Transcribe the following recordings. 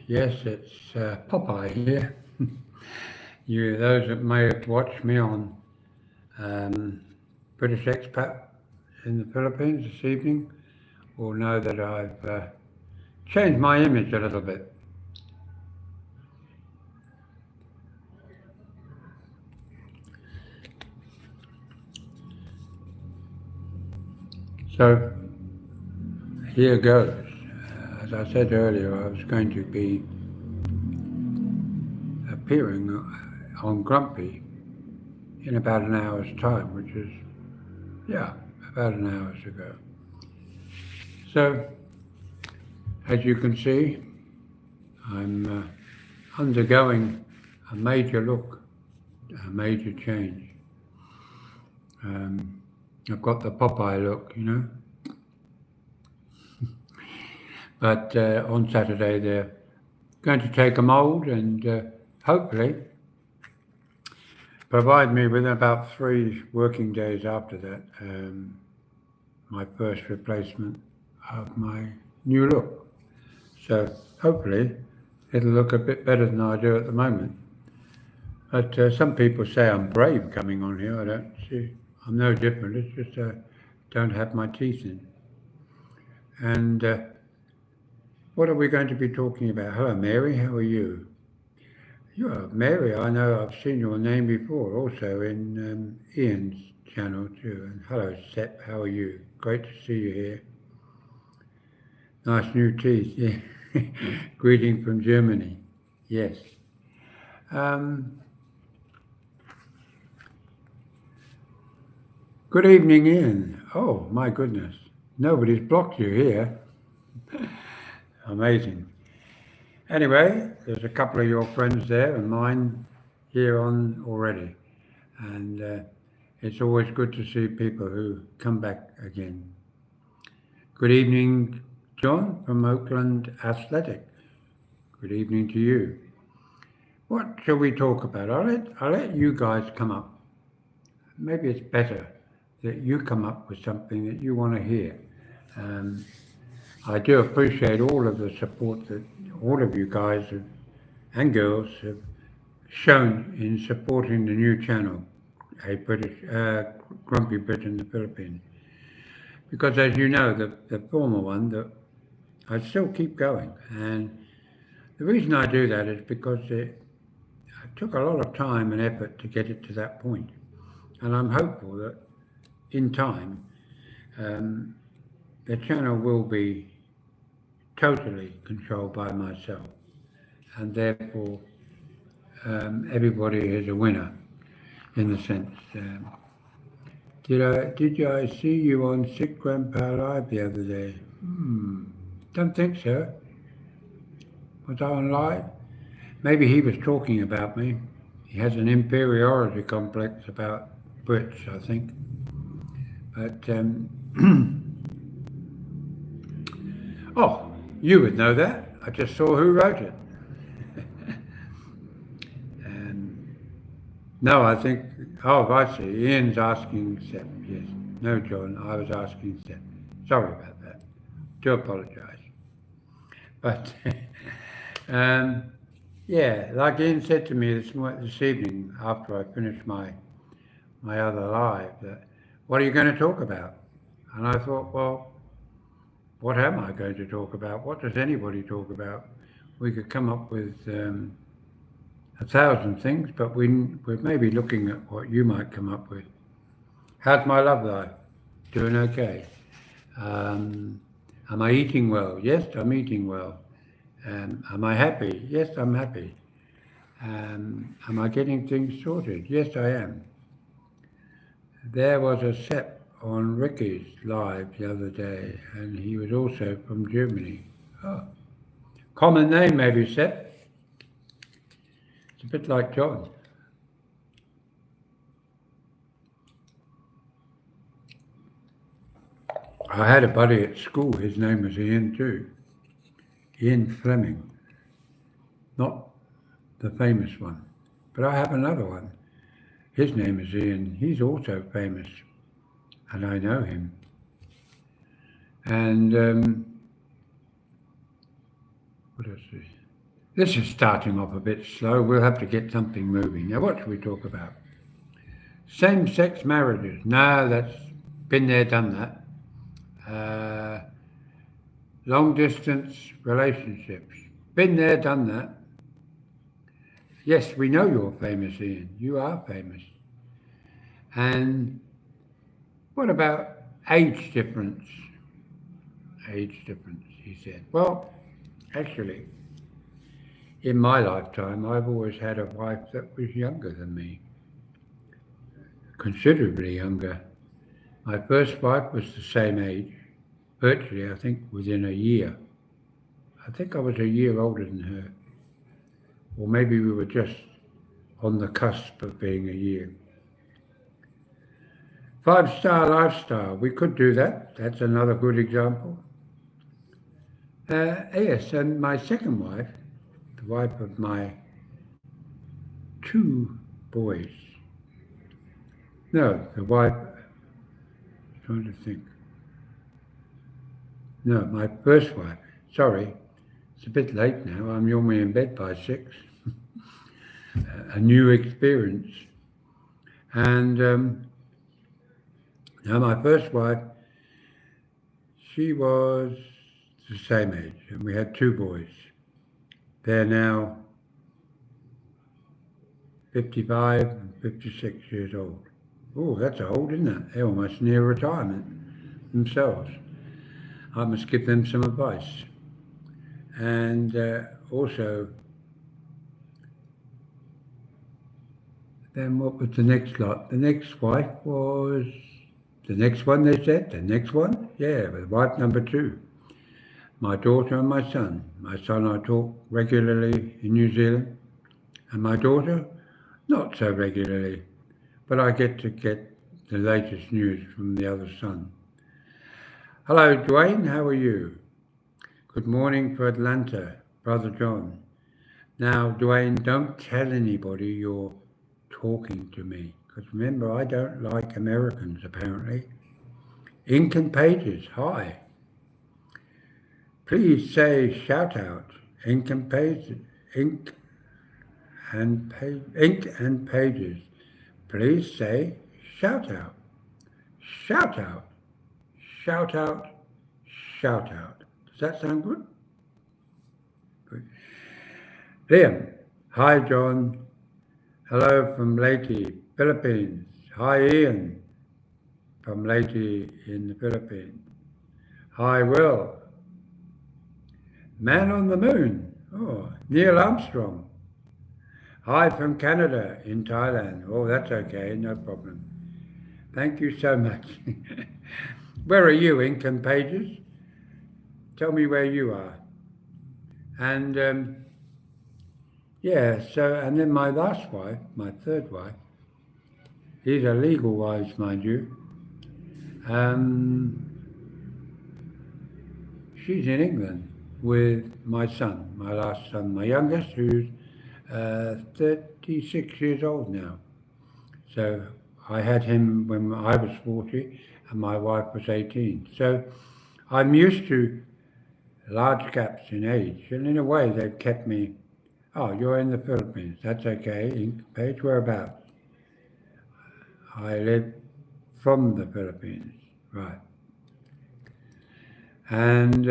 Yes, it's Popeye here. Those that may have watched me on um, British Expat in the Philippines this evening will know that I've changed my image a little bit. So here goes. As I said earlier, I was going to be appearing on Grumpy in about an hour's time, which is, yeah, about an hour's ago. So, as you can see, I'm undergoing a major look, a major change. I've got the Popeye look, but on Saturday they're going to take a mould and hopefully provide me with about 3 working days after that my first replacement of my new look. So hopefully it'll look a bit better than I do at the moment. But some people say I'm brave coming on here. I don't see. I'm no different. It's just don't have my teeth in. And what are we going to be talking about? Hello, Mary. How are you? Mary. I know I've seen your name before, also in Ian's channel too. And hello, Sepp. How are you? Great to see you here. Nice new teeth. Yeah. Greeting from Germany. Yes. Good evening, Ian. Oh, my goodness. Nobody's blocked you here. Amazing. Anyway, there's a couple of your friends there and mine here on already. And it's always good to see people who come back again. Good evening, John from Oakland Athletic. Good evening to you. What shall we talk about? I'll let you guys come up. Maybe it's better that you come up with something that you want to hear. I do appreciate all of the support that all of you guys and girls have shown in supporting the new channel, a British Grumpy Brit in the Philippines. Because as you know, the former one, that I still keep going. And the reason I do that is because it took a lot of time and effort to get it to that point. And I'm hopeful that in time, the channel will be totally controlled by myself, and therefore everybody is a winner in the sense. Did I see you on Sick Grandpa Live the other day? Don't think so. Was I on live? Maybe he was talking about me. He has an inferiority complex about Brits, I think. But, oh, you would know that. I just saw who wrote it. No, I think, oh, I see. Ian's asking Sepp, yes. No, John, I was asking Sepp. Sorry about that. Do apologise. But, yeah, like Ian said to me this evening after I finished my other live, that, what are you going to talk about? And I thought, well, what am I going to talk about? What does anybody talk about? We could come up with 1,000 things, but we're maybe looking at what you might come up with. How's my love life? Doing okay. Am I eating well? Yes, I'm eating well. Am I happy? Yes, I'm happy. Am I getting things sorted? Yes, I am. There was a Sepp on Ricky's live the other day, and he was also from Germany. Oh. Common name, maybe, Sepp. It's a bit like John. I had a buddy at school, his name was Ian too. Ian Fleming. Not the famous one, but I have another one. His name is Ian. He's also famous, and I know him. And what else? This is starting off a bit slow. We'll have to get something moving. Now, what should we talk about? Same-sex marriages. No, that's been there, done that. Long-distance relationships. Been there, done that. Yes, we know you're famous, Ian. You are famous. And what about age difference? Age difference, he said. Well, actually, in my lifetime, I've always had a wife that was younger than me, considerably younger. My first wife was the same age, virtually, I think, within a year. I think I was a year older than her, or maybe we were just on the cusp of being a year. Five-star lifestyle, we could do that. That's another good example. Yes, and my second wife, the wife of my two boys. No, the wife, trying to think. No, my first wife. Sorry, it's a bit late now. I'm normally in bed by 6. A new experience. And now my first wife, she was the same age, and we had two boys. They're now 55 and 56 years old. Oh, that's old, isn't it? They're almost near retirement themselves. I must give them some advice. And also, then what was the next lot? The next wife was the next one, they said. The next one? Yeah, with wife number 2. My daughter and my son. My son I talk regularly in New Zealand, and my daughter, not so regularly, but I get to get the latest news from the other son. Hello, Dwayne, how are you? Good morning for Atlanta, Brother John. Now, Dwayne, don't tell anybody you're talking to me, because remember, I don't like Americans, apparently. Ink and Pages, hi. Please say shout out. Ink and Pages, ink and Pages. Please say shout out. Shout out. Shout out. Shout out. Does that sound good? Good. Liam, hi John. Hello from Leyte, Philippines. Hi Ian from Leyte in the Philippines. Hi Will. Man on the Moon. Oh, Neil Armstrong. Hi from Canada in Thailand. Oh, that's okay, no problem. Thank you so much. Where are you, Ink and Pages? Tell me where you are. And yeah, so, and then my last wife, my third wife, these are legal wives, mind you. She's in England with my son, my last son, my youngest, who's 36 years old now. So I had him when I was 40 and my wife was 18. So I'm used to large gaps in age, and in a way they've kept me. Oh, you're in the Philippines. That's okay. Ink Page, whereabouts? I live from the Philippines, right. And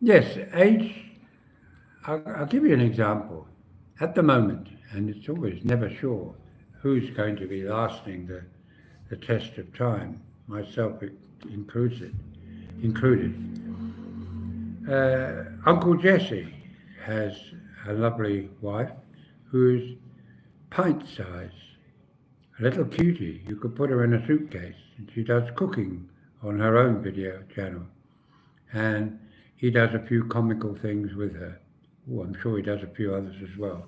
yes, age, I'll give you an example. At the moment, and it's always never sure who's going to be lasting the test of time, myself included. Uncle Jesse has a lovely wife who's pint size, a little cutie. You could put her in a suitcase, and she does cooking on her own video channel. And he does a few comical things with her. Oh, I'm sure he does a few others as well.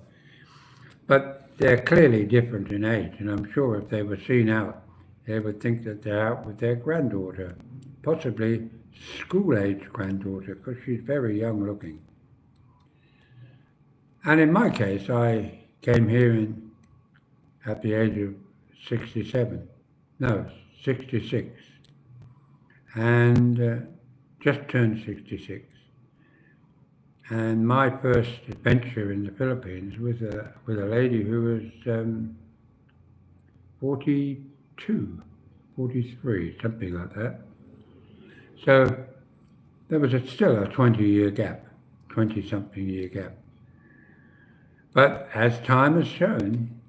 But they're clearly different in age, and I'm sure if they were seen out, they would think that they're out with their granddaughter, possibly school-age granddaughter, because she's very young looking. And in my case, I came here at the age of 67, no, 66, and just turned 66. And my first adventure in the Philippines was with a lady who was 42, 43, something like that. So there was still a 20-year gap, 20-something year gap. But as time has shown,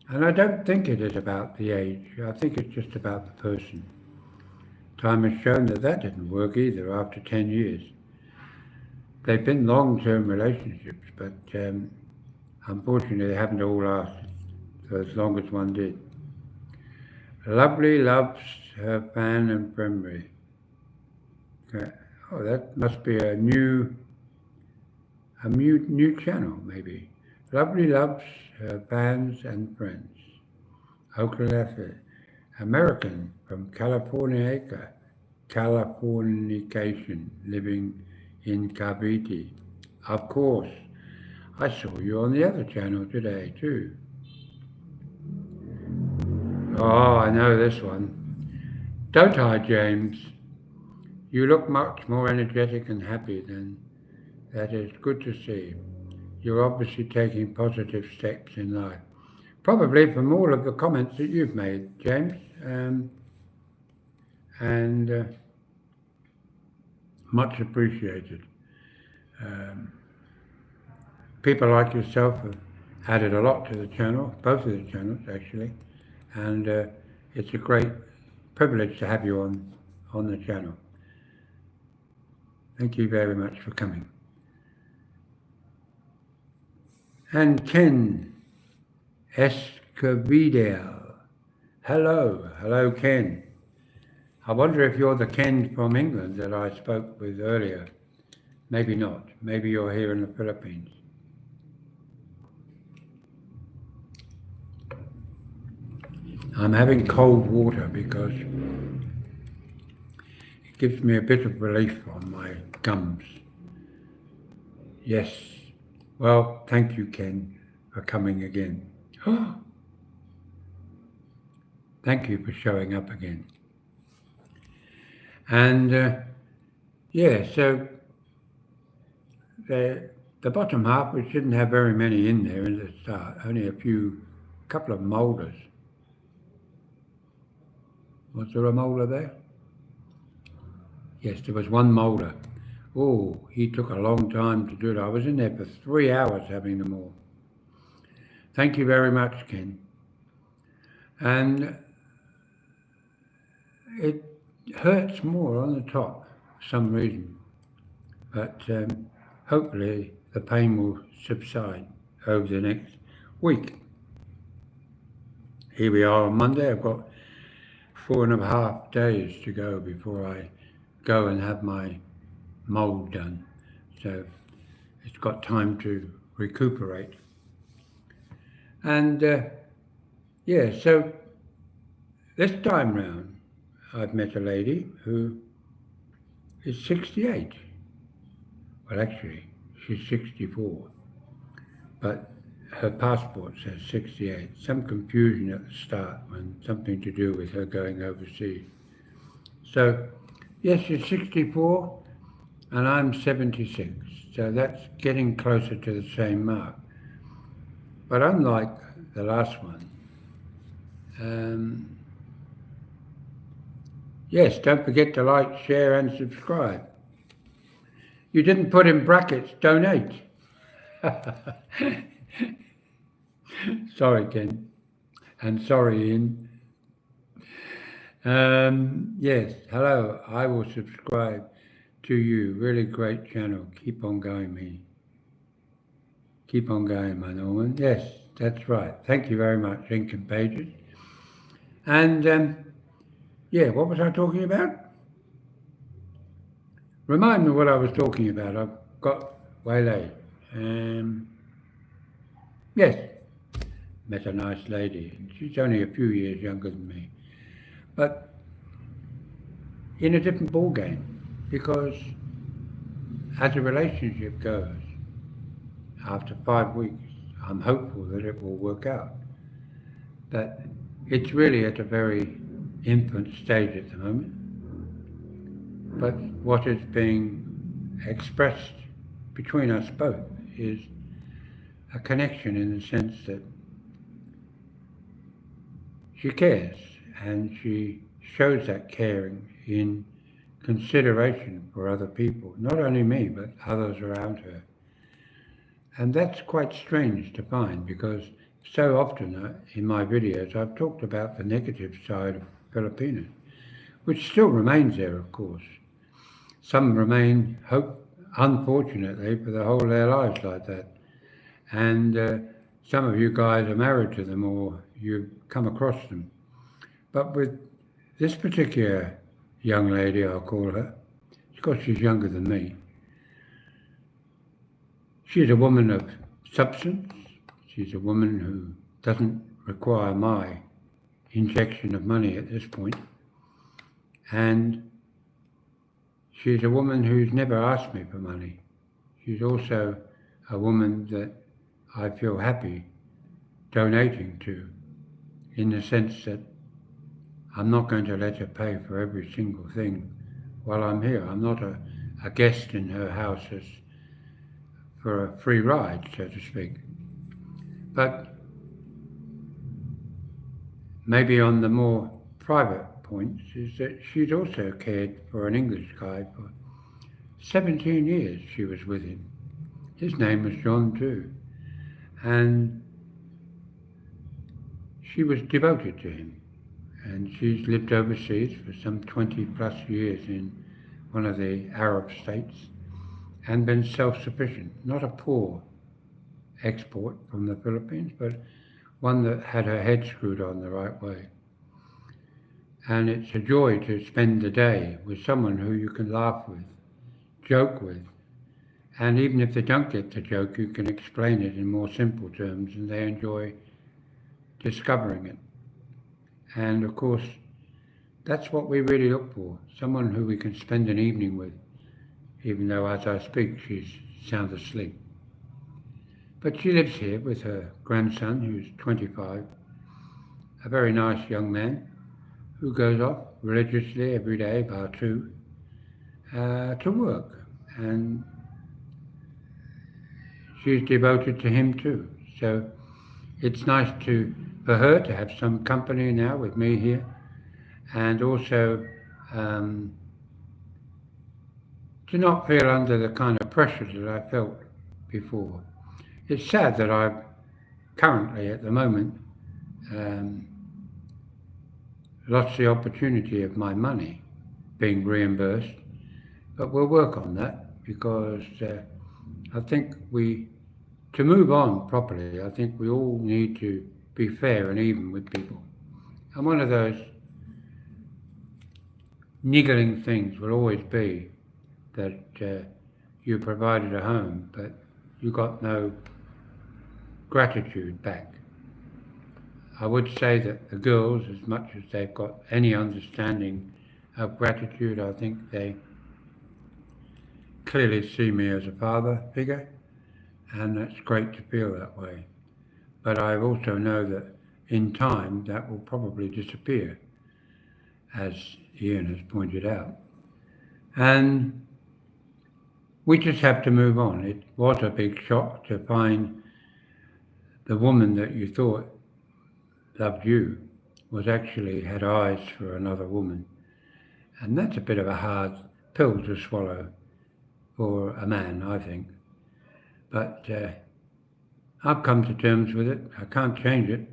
and I don't think it is about the age, I think it's just about the person. Time has shown that that didn't work either after 10 years. They've been long-term relationships, but unfortunately they haven't all lasted for as long as one did. Lovely loves her fan and memory. Okay. Oh, that must be a new channel, maybe. Lovely loves her fans and friends. Oklahoma, American from Californication, living in Cavite. Of course, I saw you on the other channel today too. Oh, I know this one. Don't I, James? You look much more energetic and happy than that is good to see. You're obviously taking positive steps in life. Probably from all of the comments that you've made, James. And much appreciated. People like yourself have added a lot to the channel, both of the channels actually, and it's a great privilege to have you on the channel. Thank you very much for coming. And Ken Escobedo. Hello Ken. I wonder if you're the Ken from England that I spoke with earlier. Maybe not. Maybe you're here in the Philippines. I'm having cold water because it gives me a bit of relief on my gums. Yes. Well, thank you, Ken, for coming again. Thank you for showing up again. And yeah, so the bottom half, which didn't have very many in there in the start, only couple of moulders. Was there a moulder there? Yes, there was one moulder. Oh, he took a long time to do it. I was in there for 3 hours having them all. Thank you very much, Ken. And it hurts more on the top for some reason, but hopefully the pain will subside over the next week. Here we are on Monday. I've got 4.5 days to go before I go and have my mould done. So it's got time to recuperate. And yeah, so this time round, I've met a lady who is 68. Well, actually, she's 64, but her passport says 68. Some confusion at the start when something to do with her going overseas. So, yes, she's 64 and I'm 76. So that's getting closer to the same mark. But unlike the last one, yes, don't forget to like, share and subscribe. You didn't put in brackets, donate. Sorry, Ken. And sorry, Ian. Yes, hello. I will subscribe to you. Really great channel. Keep on going, me. Keep on going, my Norman. Yes, that's right. Thank you very much, Incan Pages. And yeah, what was I talking about? Remind me what I was talking about. I've got waylaid. Yes, met a nice lady. She's only a few years younger than me, but in a different ball game, because as a relationship goes, after 5 weeks, I'm hopeful that it will work out. But it's really at a very infant stage at the moment. But what is being expressed between us both is a connection in the sense that she cares, and she shows that caring in consideration for other people, not only me, but others around her. And that's quite strange to find because so often in my videos I've talked about the negative side of Filipinos, which still remains there, of course. Some remain, unfortunately, for the whole of their lives like that. And some of you guys are married to them or you've come across them. But with this particular young lady, I'll call her, because she's younger than me, she's a woman of substance. She's a woman who doesn't require my injection of money at this point. And she's a woman who's never asked me for money. She's also a woman that I feel happy donating to, in the sense that I'm not going to let her pay for every single thing while I'm here. I'm not a guest in her house for a free ride, so to speak. But maybe on the more private points is that she's also cared for an English guy for 17 years she was with him. His name was John too. And she was devoted to him. And she's lived overseas for some 20 plus years in one of the Arab states and been self-sufficient. Not a poor export from the Philippines, but one that had her head screwed on the right way. And it's a joy to spend the day with someone who you can laugh with, joke with, and even if they don't get the joke, you can explain it in more simple terms and they enjoy discovering it. And of course, that's what we really look for, someone who we can spend an evening with, even though as I speak she's sound asleep. But she lives here with her grandson, who's 25, a very nice young man who goes off religiously every day, bar two, to work. And she's devoted to him too. So it's nice for her to have some company now with me here, and also to not feel under the kind of pressure that I felt before. It's sad that I've currently, at the moment, lost the opportunity of my money being reimbursed, but we'll work on that because I think to move on properly, I think we all need to be fair and even with people. And one of those niggling things will always be that you provided a home, but you got no gratitude back. I would say that the girls, as much as they've got any understanding of gratitude, I think they clearly see me as a father figure, and that's great to feel that way. But I also know that in time that will probably disappear, as Ian has pointed out. And we just have to move on. It was a big shock to find the woman that you thought loved you had eyes for another woman. And that's a bit of a hard pill to swallow for a man, I think. But I've come to terms with it. I can't change it.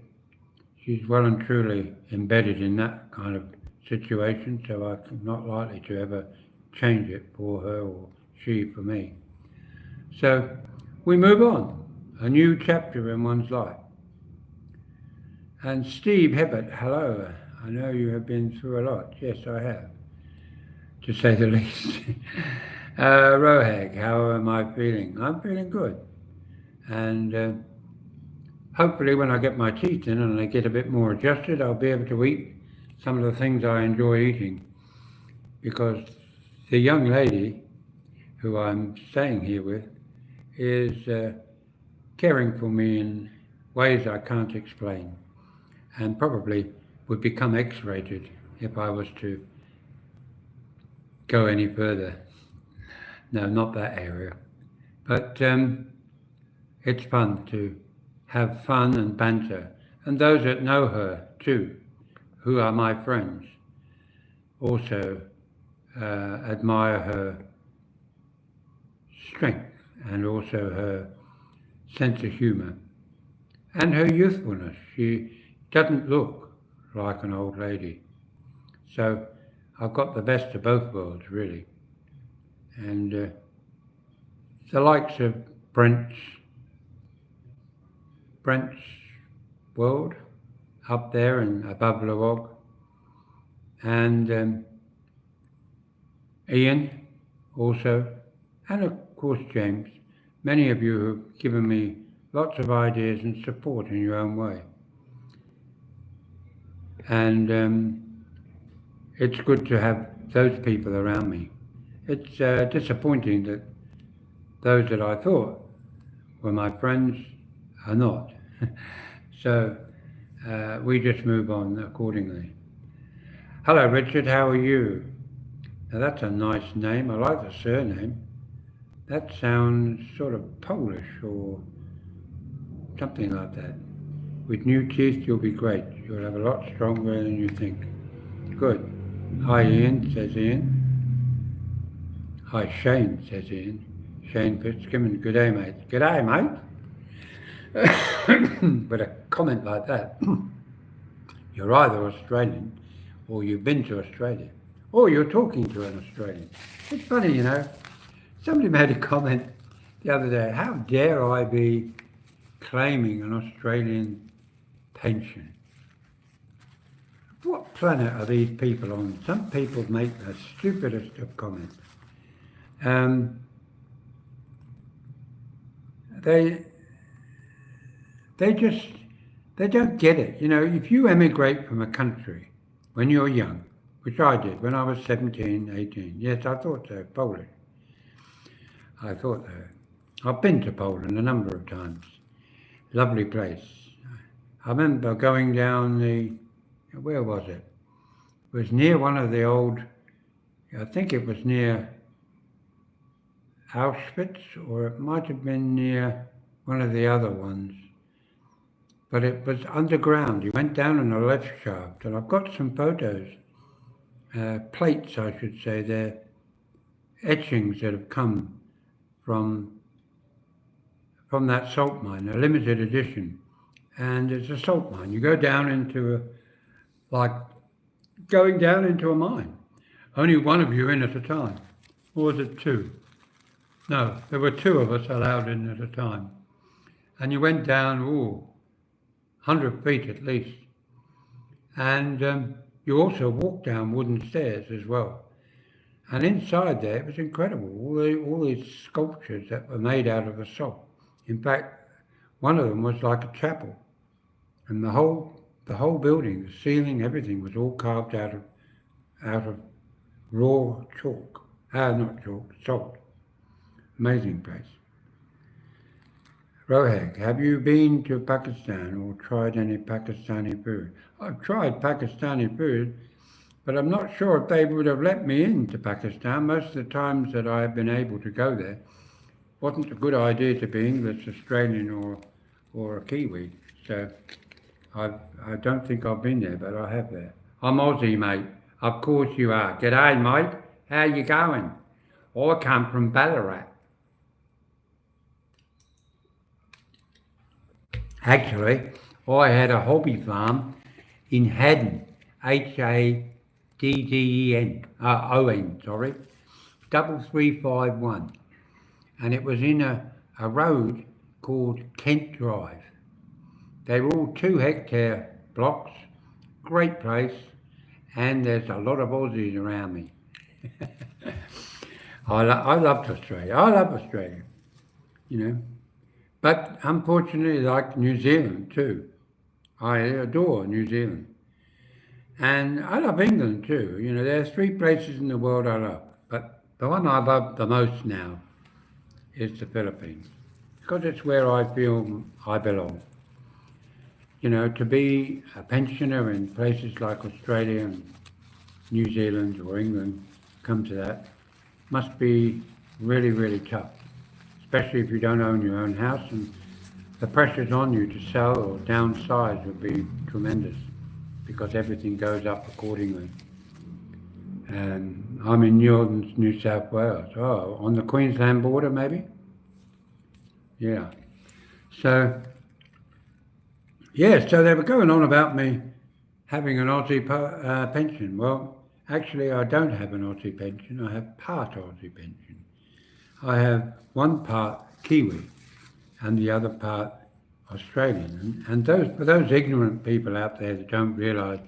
She's well and truly embedded in that kind of situation, so I'm not likely to ever change it for her or she for me. So we move on, a new chapter in one's life. And Steve Hibbert, hello. I know you have been through a lot. Yes, I have, to say the least. Rohag, how am I feeling? I'm feeling good. And hopefully when I get my teeth in and I get a bit more adjusted, I'll be able to eat some of the things I enjoy eating. Because the young lady who I'm staying here with is caring for me in ways I can't explain, and probably would become X-rated if I was to go any further. No, not that area. But it's fun to have fun and banter. And those that know her too, who are my friends, also admire her strength and also her sense of humour and her youthfulness. She doesn't look like an old lady. So I've got the best of both worlds, really. And the likes of Brent's world up there and above Lawog, and Ian also, and of course James. Many of you have given me lots of ideas and support in your own way. And it's good to have those people around me. It's disappointing that those that I thought were my friends are not. So we just move on accordingly. Hello Richard, how are you? Now that's a nice name. I like the surname. That sounds sort of Polish or something like that. With new teeth, you'll be great. You'll have a lot stronger than you think. Good. Hi, Ian, says Ian. Hi, Shane, says Ian. Shane Fitzgibbon. Good day, mate. Good day, mate. With a comment like that, you're either Australian or you've been to Australia or you're talking to an Australian. It's funny, you know. Somebody made a comment the other day, how dare I be claiming an Australian pension? What planet are these people on? Some people make the stupidest of comments. They don't get it. You know, if you emigrate from a country when you're young, which I did when I was 17, 18, yes, I thought so, Polish. I thought so. I've been to Poland a number of times. Lovely place. I remember going down where was it? It was near one of the old, I think it was near Auschwitz, or it might have been near one of the other ones. But it was underground. You went down in a lift shaft, and I've got some photos, plates, I should say. They're etchings that have come from that salt mine, a limited edition. And it's a salt mine. You go down into going down into a mine. Only one of you in at a time. Or was it two? No, there were two of us allowed in at a time. And you went down, 100 feet at least. And you also walked down wooden stairs as well. And inside there, it was incredible, all these sculptures that were made out of the salt. In fact, one of them was like a chapel. And the whole building, the ceiling, everything was all carved out of raw chalk. Not chalk, salt. Amazing place. Rohag, have you been to Pakistan or tried any Pakistani food? I've tried Pakistani food, but I'm not sure if they would have let me into Pakistan. Most of the times that I've been able to go there, wasn't a good idea to be English, Australian or a Kiwi. So I don't think I've been there, but I have there. I'm Aussie, mate. Of course you are. G'day, mate. How you going? I come from Ballarat. Actually, I had a hobby farm in Haddon, Hadden, O-N, sorry, 3351. And it was in a road called Kent Drive. They were all 2-hectare blocks, great place, and there's a lot of Aussies around me. I loved Australia. I love Australia, you know. But unfortunately, like New Zealand too. I adore New Zealand. And I love England too. You know, there are 3 places in the world I love. But the one I love the most now is the Philippines. Because it's where I feel I belong. You know, to be a pensioner in places like Australia and New Zealand or England, come to that, must be really, really tough. especially if you don't own your own house, and the pressures on you to sell or downsize would be tremendous because everything goes up accordingly. And I'm in New South Wales. Oh, on the Queensland border, maybe? Yeah. So, yeah, so they were going on about me having an Aussie pension. Well, actually, I don't have an Aussie pension. I have part Aussie pension. I have one part Kiwi and the other part Australian. And those, for those ignorant people out there that don't realise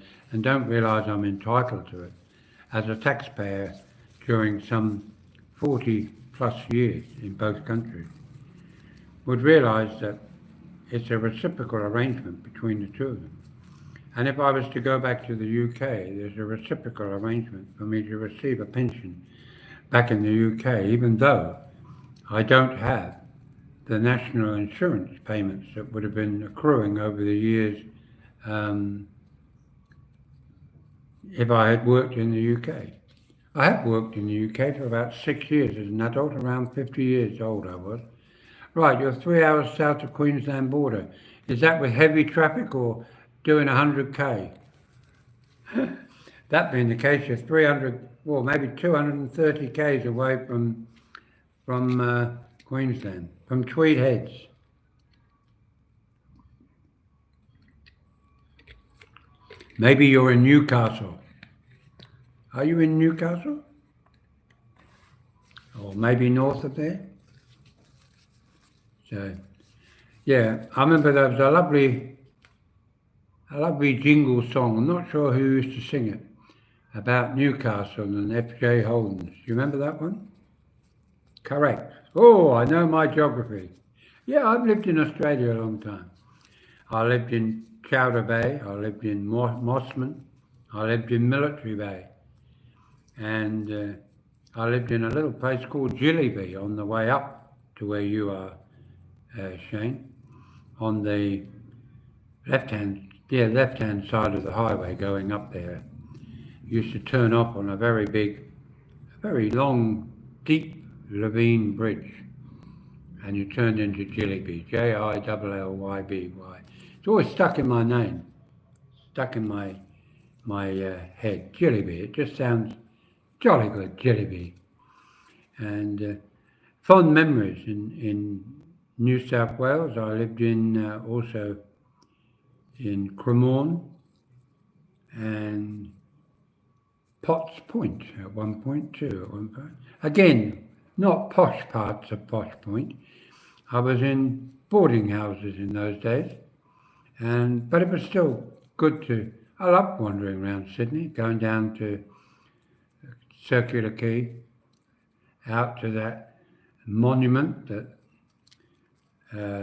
I'm entitled to it, as a taxpayer during some 40 plus years in both countries, would realise that it's a reciprocal arrangement between the two of them. And if I was to go back to the UK, there's a reciprocal arrangement for me to receive a pension back in the UK, even though I don't have the national insurance payments that would have been accruing over the years if I had worked in the UK. I have worked in the UK for about 6 years as an adult, around 50 years old I was. Right, you're 3 hours south of Queensland border. Is that with heavy traffic or doing 100k? That being the case, you're 300, well, maybe 230 k's away from Queensland, from Tweed Heads. Maybe you're in Newcastle. Are you in Newcastle? Or maybe north of there? So, yeah, I remember there was a lovely jingle song. I'm not sure who used to sing it, about Newcastle and F.J. Holden's. Do you remember that one? Correct. Oh, I know my geography. Yeah, I've lived in Australia a long time. I lived in Chowder Bay, I lived in Mossman, I lived in Military Bay, and I lived in a little place called Jilliby on the way up to where you are, Shane, on the left-hand side of the highway going up there. You used to turn off on a very long, deep ravine bridge, and you turned into Jilliby, Jillybby. It's always stuck in my name, stuck in my head, Jilliby. It just sounds jolly good, Jilliby. And fond memories in New South Wales. I lived in also in Cremorne and Potts Point at one point too. Again, not posh parts of Potts Point. I was in boarding houses in those days, but it was still good to. I loved wandering around Sydney, going down to Circular Quay, out to that monument that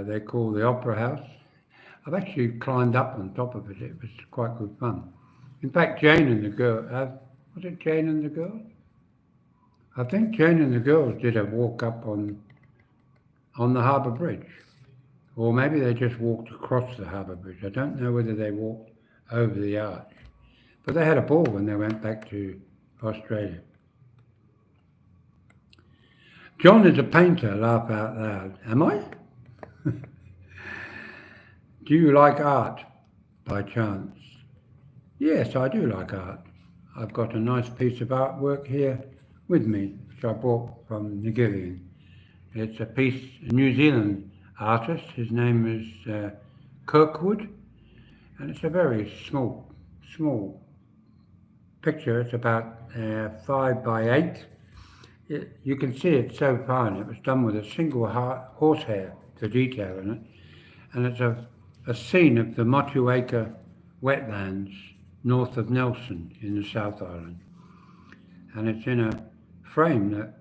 they call the Opera House. I've actually climbed up on top of it. It was quite good fun. In fact, Jane and the girl, was it Jane and the girls? I think Jane and the girls did a walk up on the Harbour Bridge. Or maybe they just walked across the Harbour Bridge. I don't know whether they walked over the arch. But they had a ball when they went back to Australia. John is a painter, laugh out loud. Am I? Do you like art, by chance? Yes, I do like art. I've got a nice piece of artwork here with me, which I bought from Nigerian. It's a New Zealand artist. His name is Kirkwood, and it's a very small picture. It's about 5 by 8. You can see it's so fine. It was done with a single horsehair, the detail in it, and it's a scene of the Motueka wetlands north of Nelson in the South Island, and it's in a frame that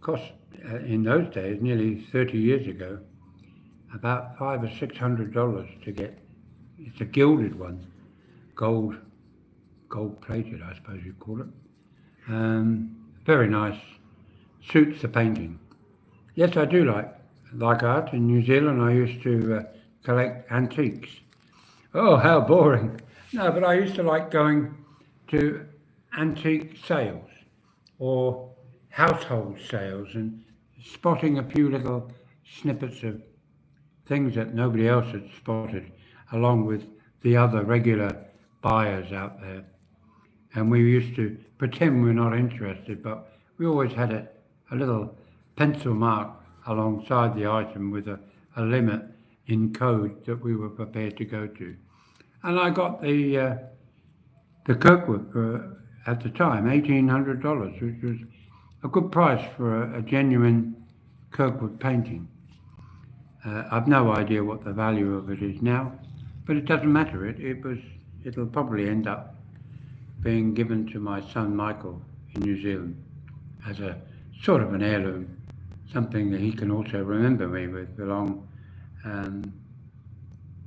cost in those days, nearly 30 years ago, about $500 or $600 to get. It's a gilded one, gold plated, I suppose you'd call it. Very nice, suits the painting. Yes, I do like art. In New Zealand, I used to collect antiques. Oh, how boring. No, but I used to like going to antique sales or household sales and spotting a few little snippets of things that nobody else had spotted, along with the other regular buyers out there. And we used to pretend we're not interested, but we always had a little pencil mark alongside the item with a limit in code that we were prepared to go to. And I got the Kirkwood for, at the time, $1,800, which was a good price for a genuine Kirkwood painting. I've no idea what the value of it is now, but it doesn't matter. It'll probably end up being given to my son Michael in New Zealand as a sort of an heirloom, something that he can also remember me with along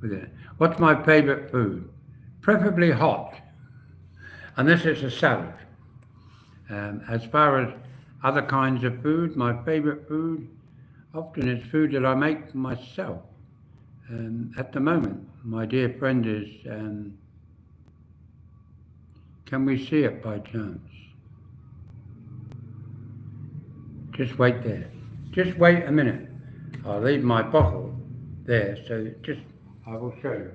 with it. What's my favourite food? Preferably hot, unless it's a salad. As far as other kinds of food, my favourite food often is food that I make myself. At the moment, my dear friend is, can we see it by chance? Just wait there. Just wait a minute. I'll leave my bottle there, so I will show you.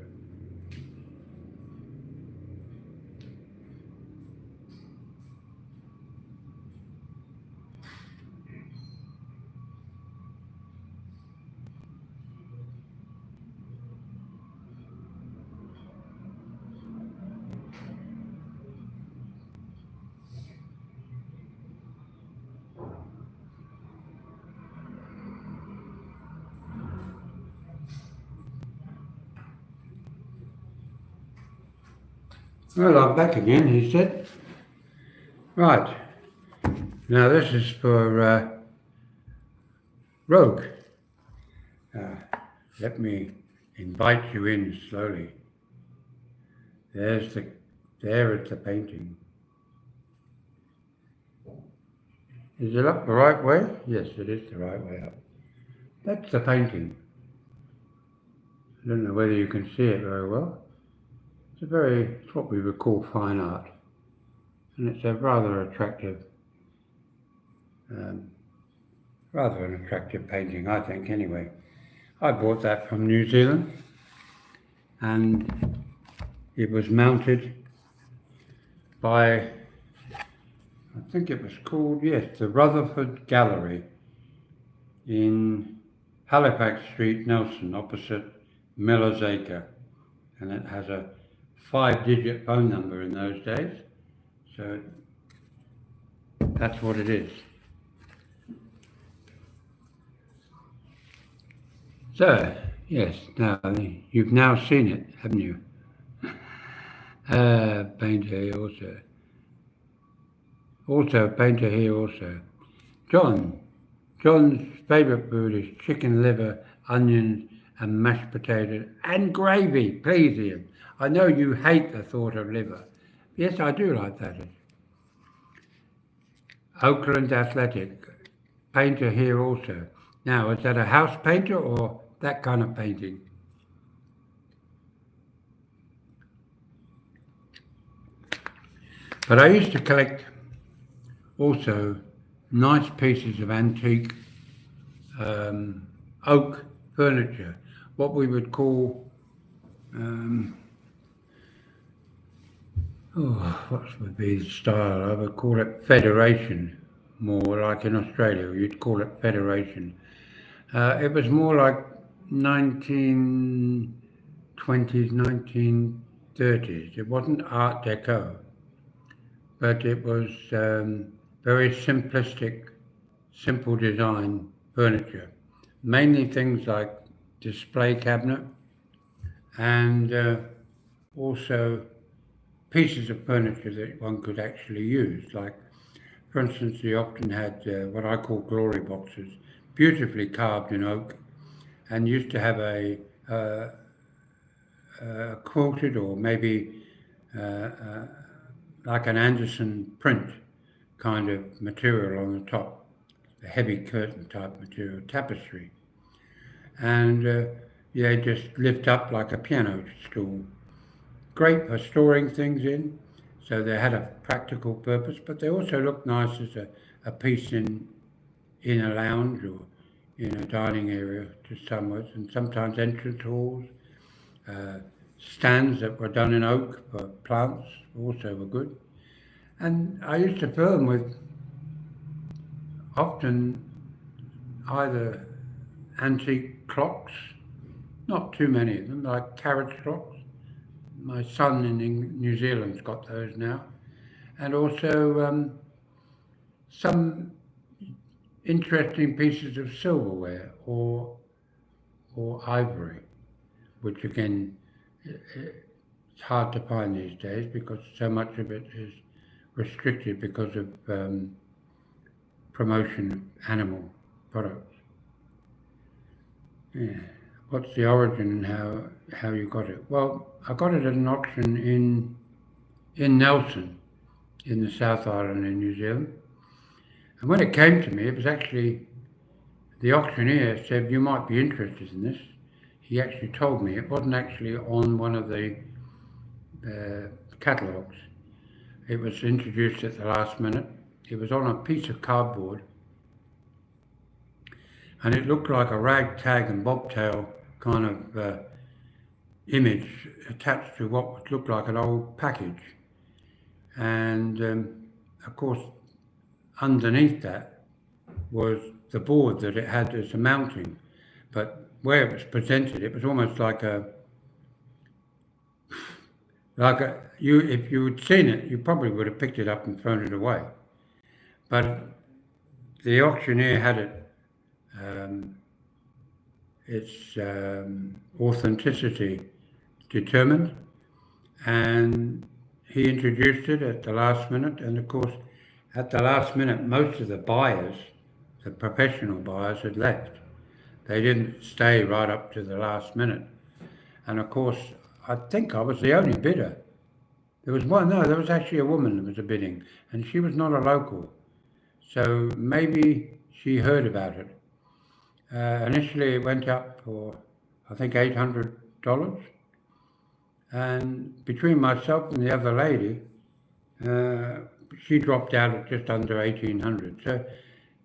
Well, I'm back again, he said. Right. Now this is for Rogue. Let me invite you in slowly. There is the painting. Is it up the right way? Yes, it is the right way up. That's the painting. I don't know whether you can see it very well. It's what we would call fine art. And it's a rather attractive, rather an attractive painting, I think, anyway. I bought that from New Zealand, and it was mounted by, I think it was called, yes, the Rutherford Gallery in Halifax Street, Nelson, opposite Miller's Acre. And it has a 5-digit phone number in those days. So that's what it is. So, yes, now you've now seen it, haven't you? Painter here also. Also, painter here also. John's favourite food is chicken liver, onions, and mashed potatoes, and gravy. Please, Ian. I know you hate the thought of liver. Yes, I do like that. Oakland Athletic, painter here also. Now, is that a house painter or that kind of painting? But I used to collect also nice pieces of antique oak furniture, what we would call, what would be the style? I would call it Federation, more like in Australia, you'd call it Federation. It was more like 1920s, 1930s. It wasn't Art Deco, but it was very simplistic, simple design furniture. Mainly things like display cabinet and also pieces of furniture that one could actually use. Like, for instance, they often had what I call glory boxes, beautifully carved in oak, and used to have a quilted or maybe like an Anderson print kind of material on the top, a heavy curtain type material, tapestry. And they just lift up like a piano stool. Great for storing things in, so they had a practical purpose, but they also looked nice as a piece in a lounge or dining area to somewhat, and sometimes entrance halls, stands that were done in oak for plants also were good. And I used to fill them with often either antique clocks, not too many of them, like carriage clocks. My son in New Zealand's got those now. And also some interesting pieces of silverware or ivory, which again, it's hard to find these days because so much of it is restricted because of promotion of animal products. Yeah. What's the origin and how you got it? Well, I got it at an auction in Nelson, in the South Island in New Zealand. And when it came to me, it was actually the auctioneer said, "You might be interested in this." He actually told me it wasn't actually on one of the catalogues. It was introduced at the last minute. It was on a piece of cardboard, and it looked like a ragtag and bobtail kind of image attached to what looked like an old package. And of course, underneath that was the board that it had as a mounting. But where it was presented, it was almost like if you had seen it, you probably would have picked it up and thrown it away. But the auctioneer had its authenticity determined, and he introduced it at the last minute. And of course, at the last minute, most of the buyers, the professional buyers, had left. They didn't stay right up to the last minute. And of course, I think I was the only bidder. There was actually a woman that was a bidding, and she was not a local. So maybe she heard about it. Initially, it went up for, I think, $800. And between myself and the other lady, she dropped out at just under 1,800. So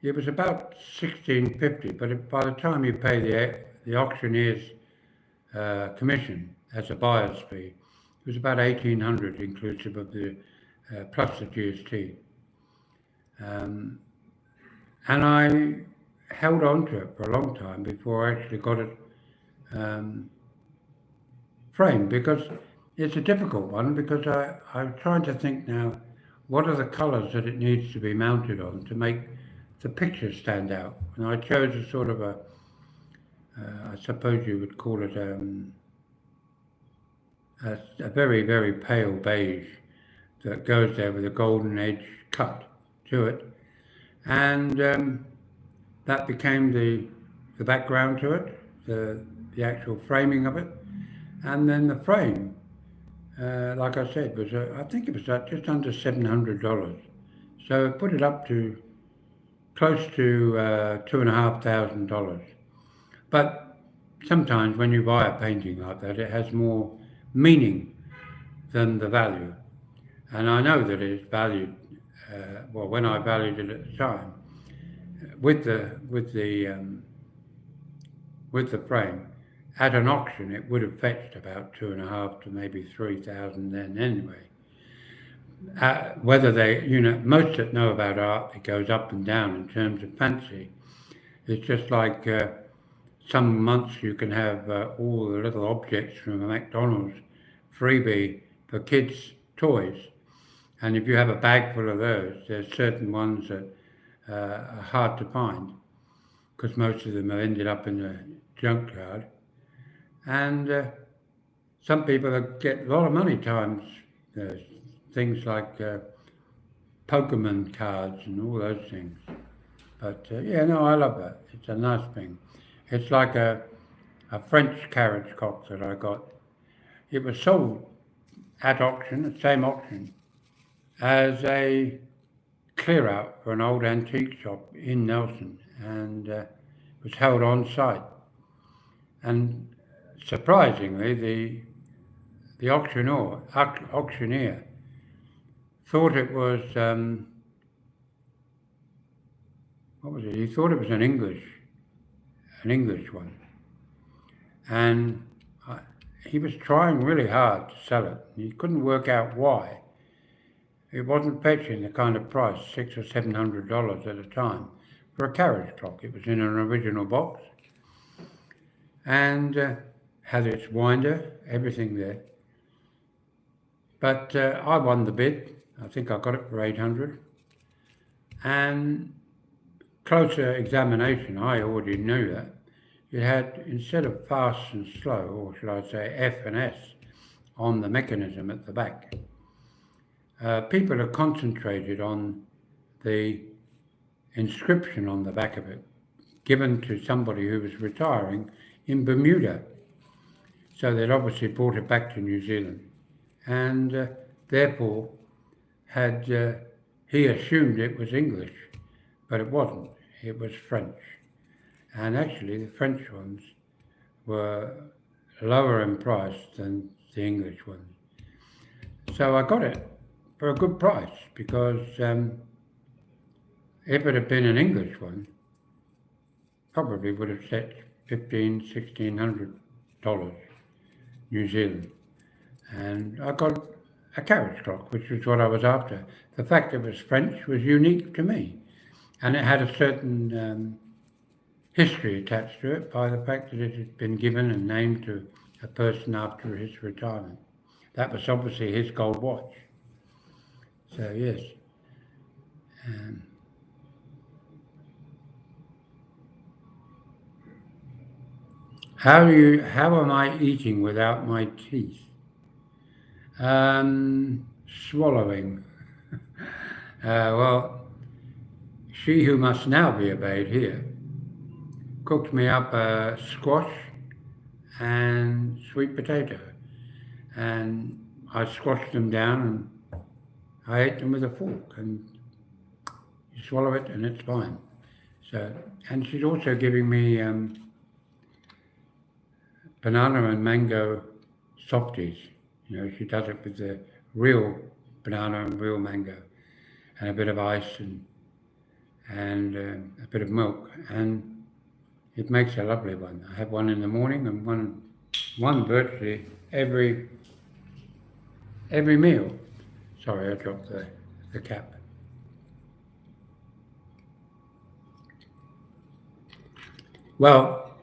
it was about 1,650. But by the time you pay the auctioneer's commission as a buyer's fee, it was about 1,800 inclusive of the plus the GST. And I held on to it for a long time before I actually got it framed, because it's a difficult one, because I'm trying to think now, what are the colours that it needs to be mounted on to make the picture stand out? And I chose a sort of I suppose you would call it a very, very pale beige that goes there with a golden edge cut to it. And that became the background to it, the actual framing of it. And then the frame, like I said, was I think it was just under $700. So it put it up to close to $2,500. But sometimes when you buy a painting like that, it has more meaning than the value. And I know that it's valued, when I valued it at the time, with the frame, at an auction, it would have fetched about 2,500 to maybe 3,000 then anyway. Whether they, most that know about art, it goes up and down in terms of fancy. It's just like some months you can have all the little objects from a McDonald's freebie for kids' toys. And if you have a bag full of those, there's certain ones that are hard to find because most of them have ended up in the junkyard. And some people get a lot of money times, things like Pokemon cards and all those things. But I love that. It's a nice thing. It's like a French carriage cock that I got. It was sold at auction, the same auction, as a clear out for an old antique shop in Nelson, and was held on site. And surprisingly, the auctioneer thought it was what was it? He thought it was an English an English one. And he was trying really hard to sell it. He couldn't work out why. It wasn't fetching the kind of price, $600 or $700 at a time, for a carriage clock. It was in an original box and had its winder, everything there. But I won the bid. I think I got it for $800. And closer examination, I already knew that. It had, instead of fast and slow, or should I say F and S, on the mechanism at the back, people have concentrated on the inscription on the back of it, given to somebody who was retiring in Bermuda. So they'd obviously brought it back to New Zealand. And therefore, he assumed it was English, but it wasn't. It was French. And actually, the French ones were lower in price than the English ones. So I got it for a good price, because if it had been an English one, probably would have set $1,500–1,600 New Zealand. And I got a carriage clock, which was what I was after. The fact it was French was unique to me, and it had a certain history attached to it by the fact that it had been given and named to a person after his retirement. That was obviously his gold watch. So yes. How am I eating without my teeth? Swallowing. Well, she who must now be obeyed here cooked me up a squash and sweet potato, and I squashed them down and I ate them with a fork, and you swallow it and it's fine. So, and she's also giving me banana and mango softies. You know, she does it with the real banana and real mango, and a bit of ice and a bit of milk, and it makes a lovely one. I have one in the morning and one virtually every meal. Sorry, I dropped the cap. Well,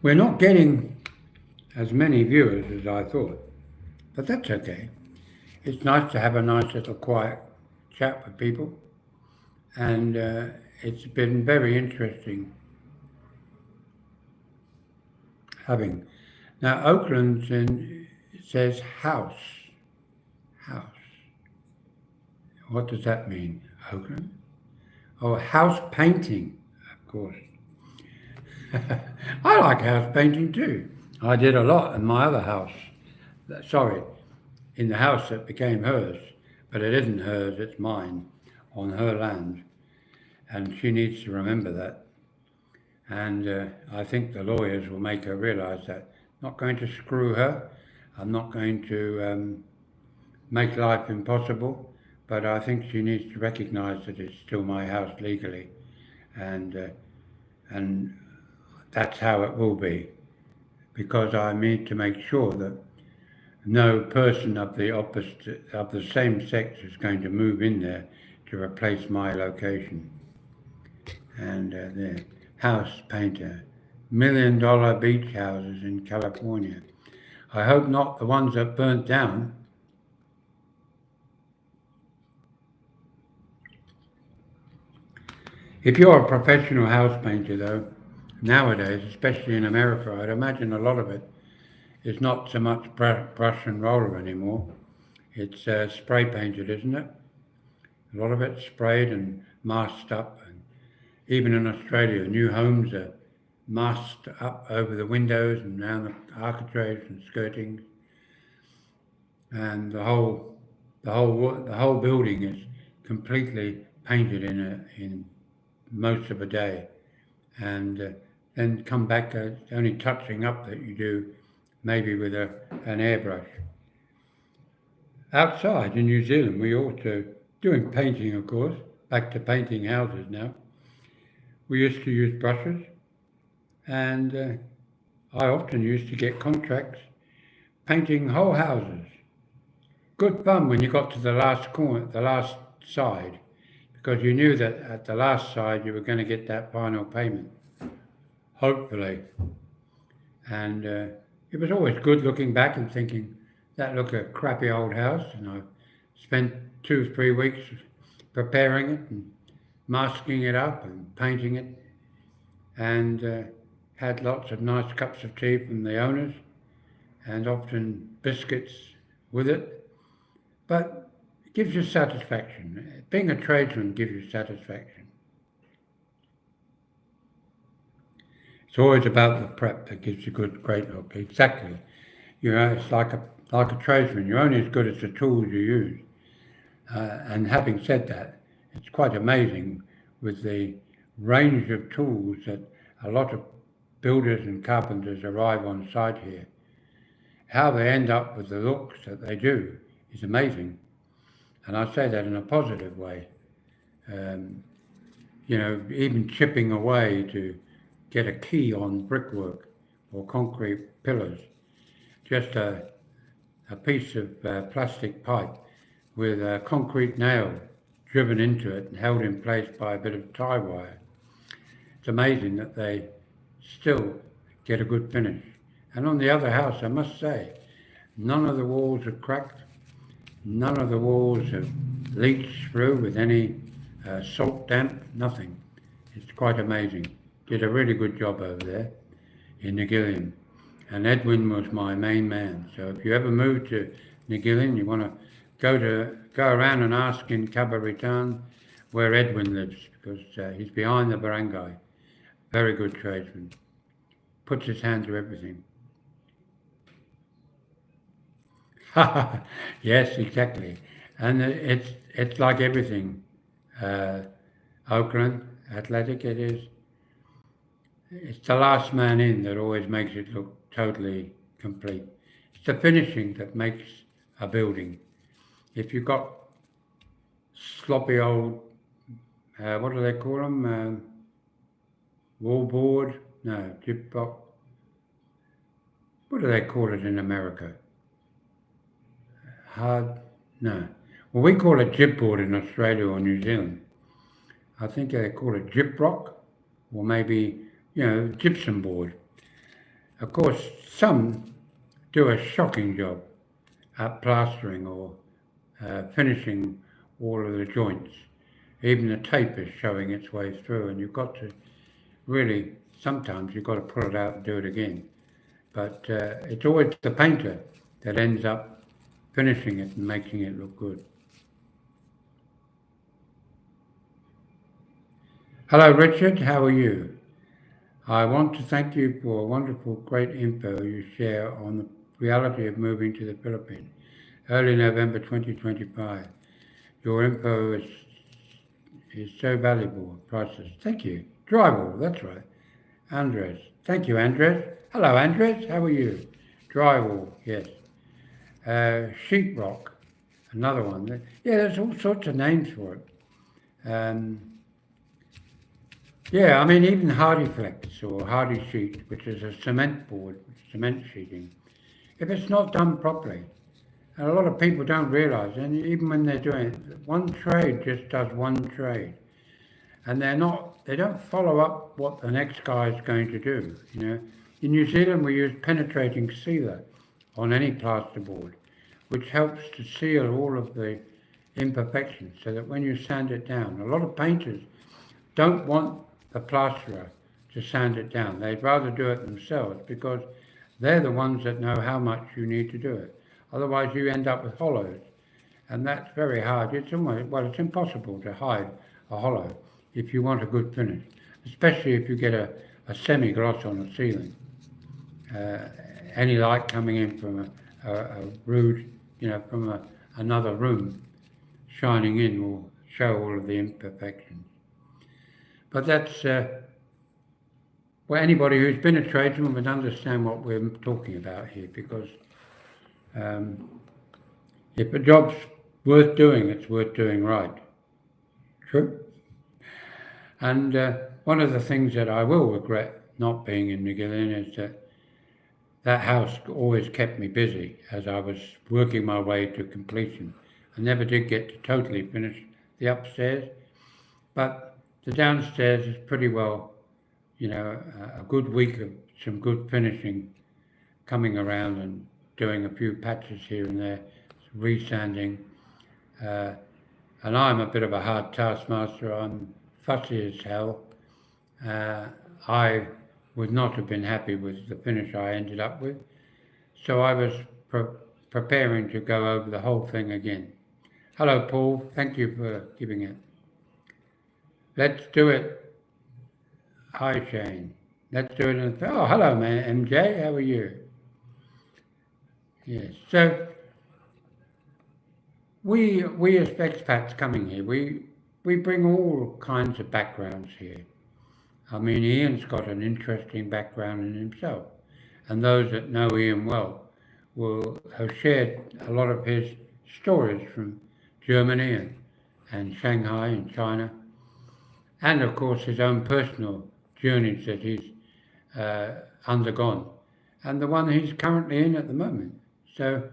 we're not getting as many viewers as I thought, but that's okay. It's nice to have a nice little quiet chat with people, and it's been very interesting having. Now, Oakland's it says house. What does that mean, Oakland? Oh, house painting, of course. I like house painting too. I did a lot in my other house. Sorry, in the house that became hers, but it isn't hers, it's mine, on her land. And she needs to remember that. And I think the lawyers will make her realise that. I'm not going to screw her. I'm not going to make life impossible, but I think she needs to recognise that it's still my house legally, and that's how it will be, because I need to make sure that no person of the same sex is going to move in there to replace my location. And there, house painter, $1 million beach houses in California. I hope not the ones that burnt down. If you're a professional house painter, though, nowadays, especially in America, I'd imagine a lot of it is not so much brush and roller anymore. It's spray painted, isn't it? A lot of it's sprayed and masked up. And even in Australia, new homes are masked up over the windows and around the architraves and skirtings. And the whole building is completely painted in most of a day, and then come back only touching up that you do maybe with an airbrush. Outside in New Zealand, we also doing painting, of course, back to painting houses now. We used to use brushes and I often used to get contracts painting whole houses. Good fun when you got to the last corner, the last side, because you knew that at the last side you were going to get that final payment, hopefully. And it was always good looking back and thinking, that looked a crappy old house, and I spent 2 or 3 weeks preparing it and masking it up and painting it, and had lots of nice cups of tea from the owners and often biscuits with it. But it gives you satisfaction. Being a tradesman gives you satisfaction. It's always about the prep that gives you great look. Exactly. It's like a tradesman. You're only as good as the tools you use. And having said that, it's quite amazing with the range of tools that a lot of builders and carpenters arrive on site here. How they end up with the looks that they do is amazing. And I say that in a positive way. Even chipping away to get a key on brickwork or concrete pillars. Just a piece of plastic pipe with a concrete nail driven into it and held in place by a bit of tie wire. It's amazing that they still get a good finish. And on the other house, I must say, none of the walls are cracked, none of the walls have leached through with any salt damp, nothing. It's quite amazing. Did a really good job over there in Negillion. And Edwin was my main man. So if you ever move to Negillion, you want to go around and ask in Cabaretown where Edwin lives, because he's behind the barangay. Very good tradesman. Puts his hand to everything. Yes, exactly. And it's like everything. Oakland Athletic, it is. It's the last man in that always makes it look totally complete. It's the finishing that makes a building. If you've got sloppy old, what do they call them? Wallboard? No, gyprock. What do they call it in America? Hard? No. Well, we call it gypboard in Australia or New Zealand. I think they call it gyprock, or maybe, gypsum board. Of course, some do a shocking job at plastering or finishing all of the joints. Even the tape is showing its way through, and you've got to really, sometimes you've got to pull it out and do it again. But it's always the painter that ends up finishing it and making it look good. Hello, Richard. How are you? I want to thank you for wonderful, great info you share on the reality of moving to the Philippines. Early November 2025. Your info is so valuable, priceless. Thank you. Drywall, that's right. Andres. Thank you, Andres. Hello, Andres. How are you? Drywall, yes. Sheetrock, another one. Yeah, there's all sorts of names for it. Yeah, I mean, even HardyFlex or Hardy Sheet, which is a cement board, cement sheeting, if it's not done properly, and a lot of people don't realise, and even when they're doing it, one trade just does one trade, and they don't follow up what the next guy is going to do. In New Zealand, we use penetrating sealer on any plasterboard, which helps to seal all of the imperfections, so that when you sand it down, a lot of painters don't want the plasterer to sand it down. They'd rather do it themselves because they're the ones that know how much you need to do it. Otherwise, you end up with hollows, and that's very hard. It's impossible to hide a hollow if you want a good finish, especially if you get a semi-gloss on the ceiling. Any light coming in from a rude, from another room shining in will show all of the imperfections. But that's, anybody who's been a tradesman would understand what we're talking about here, because if a job's worth doing, it's worth doing right. True? And one of the things that I will regret not being in New Zealand is that house always kept me busy as I was working my way to completion. I never did get to totally finish the upstairs, but the downstairs is pretty well, a good week of some good finishing coming around and doing a few patches here and there, resanding. Uh, and I'm a bit of a hard taskmaster. I'm fussy as hell. I would not have been happy with the finish I ended up with. So I was preparing to go over the whole thing again. Hello, Paul. Thank you for giving it. Let's do it. Hi, Shane. Let's do it. Oh, hello, man. MJ, how are you? Yes. So we as expats coming here, we bring all kinds of backgrounds here. I mean, Ian's got an interesting background in himself, and those that know Ian well will have shared a lot of his stories from Germany and Shanghai and China, and of course his own personal journeys that he's undergone, and the one he's currently in at the moment. So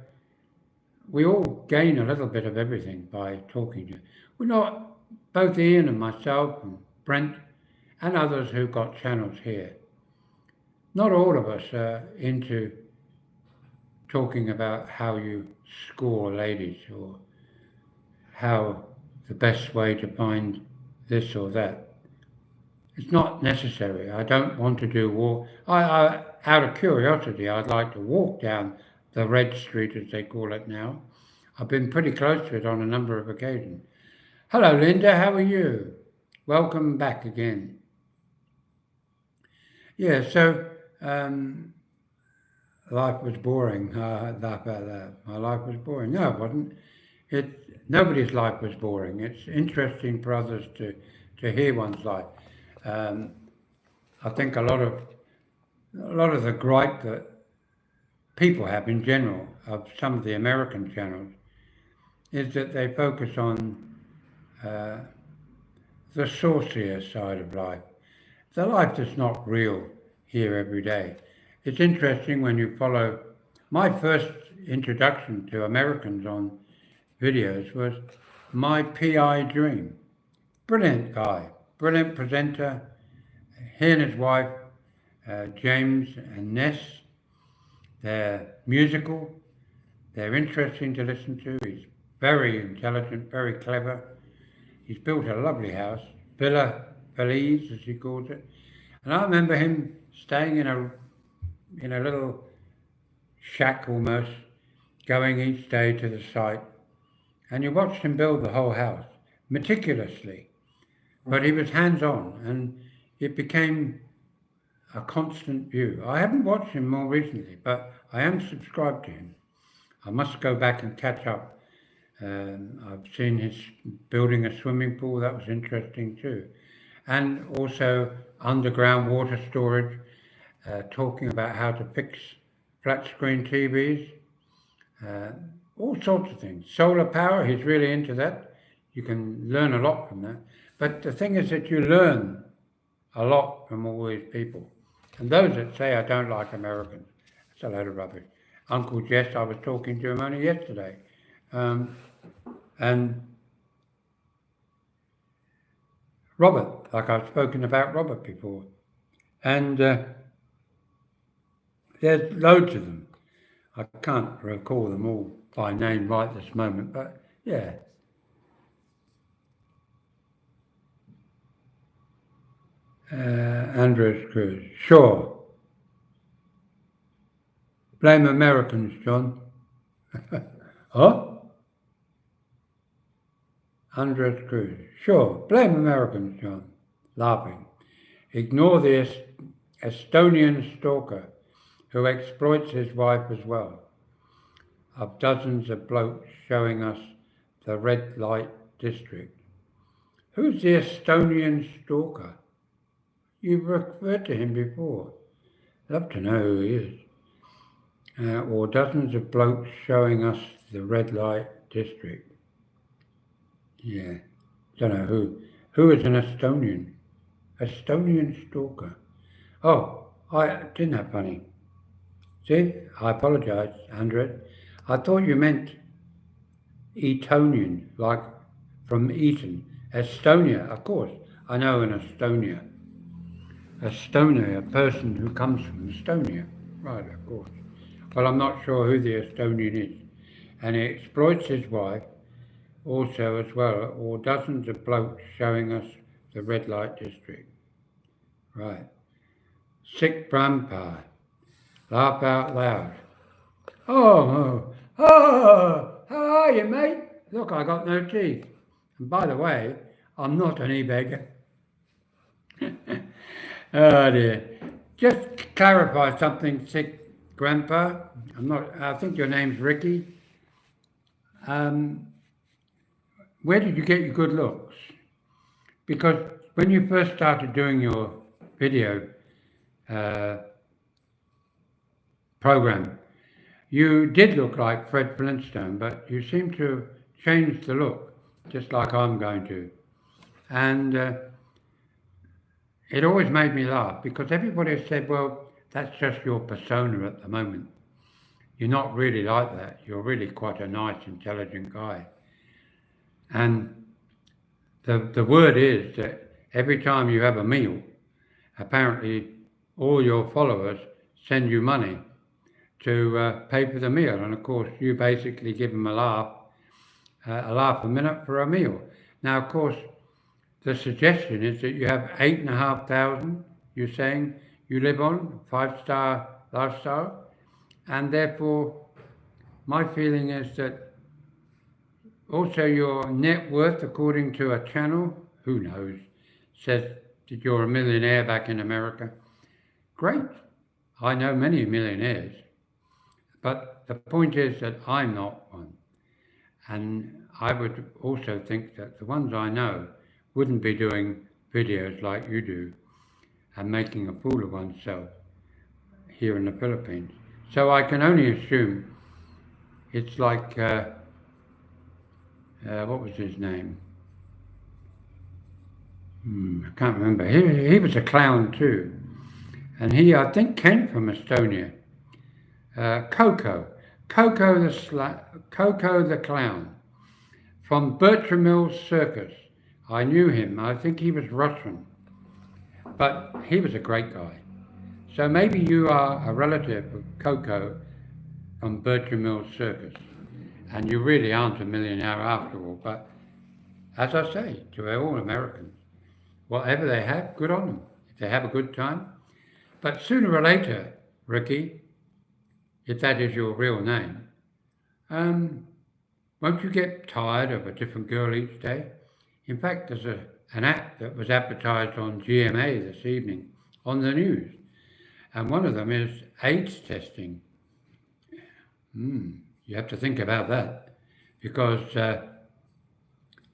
we all gain a little bit of everything by talking to. We're not, both Ian and myself and Brent and others who've got channels here, not all of us are into talking about how you score ladies or how the best way to find this or that. It's not necessary. I don't want to do walk. Out of curiosity, I'd like to walk down the Red Street, as they call it now. I've been pretty close to it on a number of occasions. Hello, Linda. How are you? Welcome back again. Yeah, so life was boring. My life was boring. No, it wasn't. Nobody's life was boring. It's interesting for others to hear one's life. I think a lot of the gripe that people have in general of some of the American channels is that they focus on the saucier side of life, the life that's not real here every day. It's interesting when you follow. My first introduction to Americans on videos was my PI Dream. Brilliant guy, brilliant presenter. He and his wife, James and Ness, they're musical, they're interesting to listen to. He's very intelligent, very clever. He's built a lovely house, Villa Feliz, as he calls it. And I remember him staying in a little shack almost, going each day to the site. And you watched him build the whole house, meticulously. But he was hands-on, and it became a constant view. I haven't watched him more recently, but I am subscribed to him. I must go back and catch up. I've seen his building a swimming pool. That was interesting too. And also underground water storage, talking about how to fix flat screen TVs, all sorts of things. Solar power, he's really into that. You can learn a lot from that. But the thing is that you learn a lot from all these people. And those that say I don't like Americans, it's a load of rubbish. Uncle Jess, I was talking to him only yesterday. And Robert, like I've spoken about Robert before. And there's loads of them. I can't recall them all by name right this moment, but yeah. Andres Cruz, sure. Blame Americans, John. Huh? Andres Cruz, sure. Blame Americans, John. Laughing. Ignore the Estonian stalker who exploits his wife as well. Of dozens of blokes showing us the red light district. Who's the Estonian stalker? You've referred to him before. Love to know who he is. Or dozens of blokes showing us the red light district. Yeah, don't know who. Who is an Estonian? Estonian stalker. Oh, I didn't have funny. See, I apologise, Andrea. I thought you meant Etonian, like from Eton. Estonia, of course. I know in Estonia. Estonia, a person who comes from Estonia. Right, of course. Well, I'm not sure who the Estonian is. And he exploits his wife also as well, or dozens of blokes showing us the red light district. Right. Sick grandpa. Laugh out loud. Oh, how are you, mate? Look, I got no teeth. And by the way, I'm not an e-beggar. Oh dear. Just clarify something, sick grandpa. I think your name's Ricky. Where did you get your good looks? Because when you first started doing your video uh, program, you did look like Fred Flintstone, but you seem to change the look, just like I'm going to. And it always made me laugh because everybody said, well, that's just your persona at the moment. You're not really like that. You're really quite a nice, intelligent guy. And the word is that every time you have a meal, apparently all your followers send you money to pay for the meal. And of course, you basically give them a laugh a minute for a meal. Now, of course, the suggestion is that you have 8,500, you're saying you live on, 5-star lifestyle, and therefore my feeling is that also your net worth, according to a channel, who knows, says that you're a millionaire back in America. Great. I know many millionaires. But the point is that I'm not one. And I would also think that the ones I know wouldn't be doing videos like you do and making a fool of oneself here in the Philippines. So I can only assume it's like, what was his name? I can't remember. He was a clown too. And he, I think, came from Estonia. Coco. Coco the clown. From Bertram Mills Circus. I knew him. I think he was Russian. But he was a great guy. So maybe you are a relative of Coco from Bertram Mills Circus. And you really aren't a millionaire after all. But as I say to all Americans, whatever they have, good on them. If they have a good time. But sooner or later, Ricky, if that is your real name, won't you get tired of a different girl each day? In fact, there's an app that was advertised on GMA this evening on the news, and one of them is AIDS testing. You have to think about that because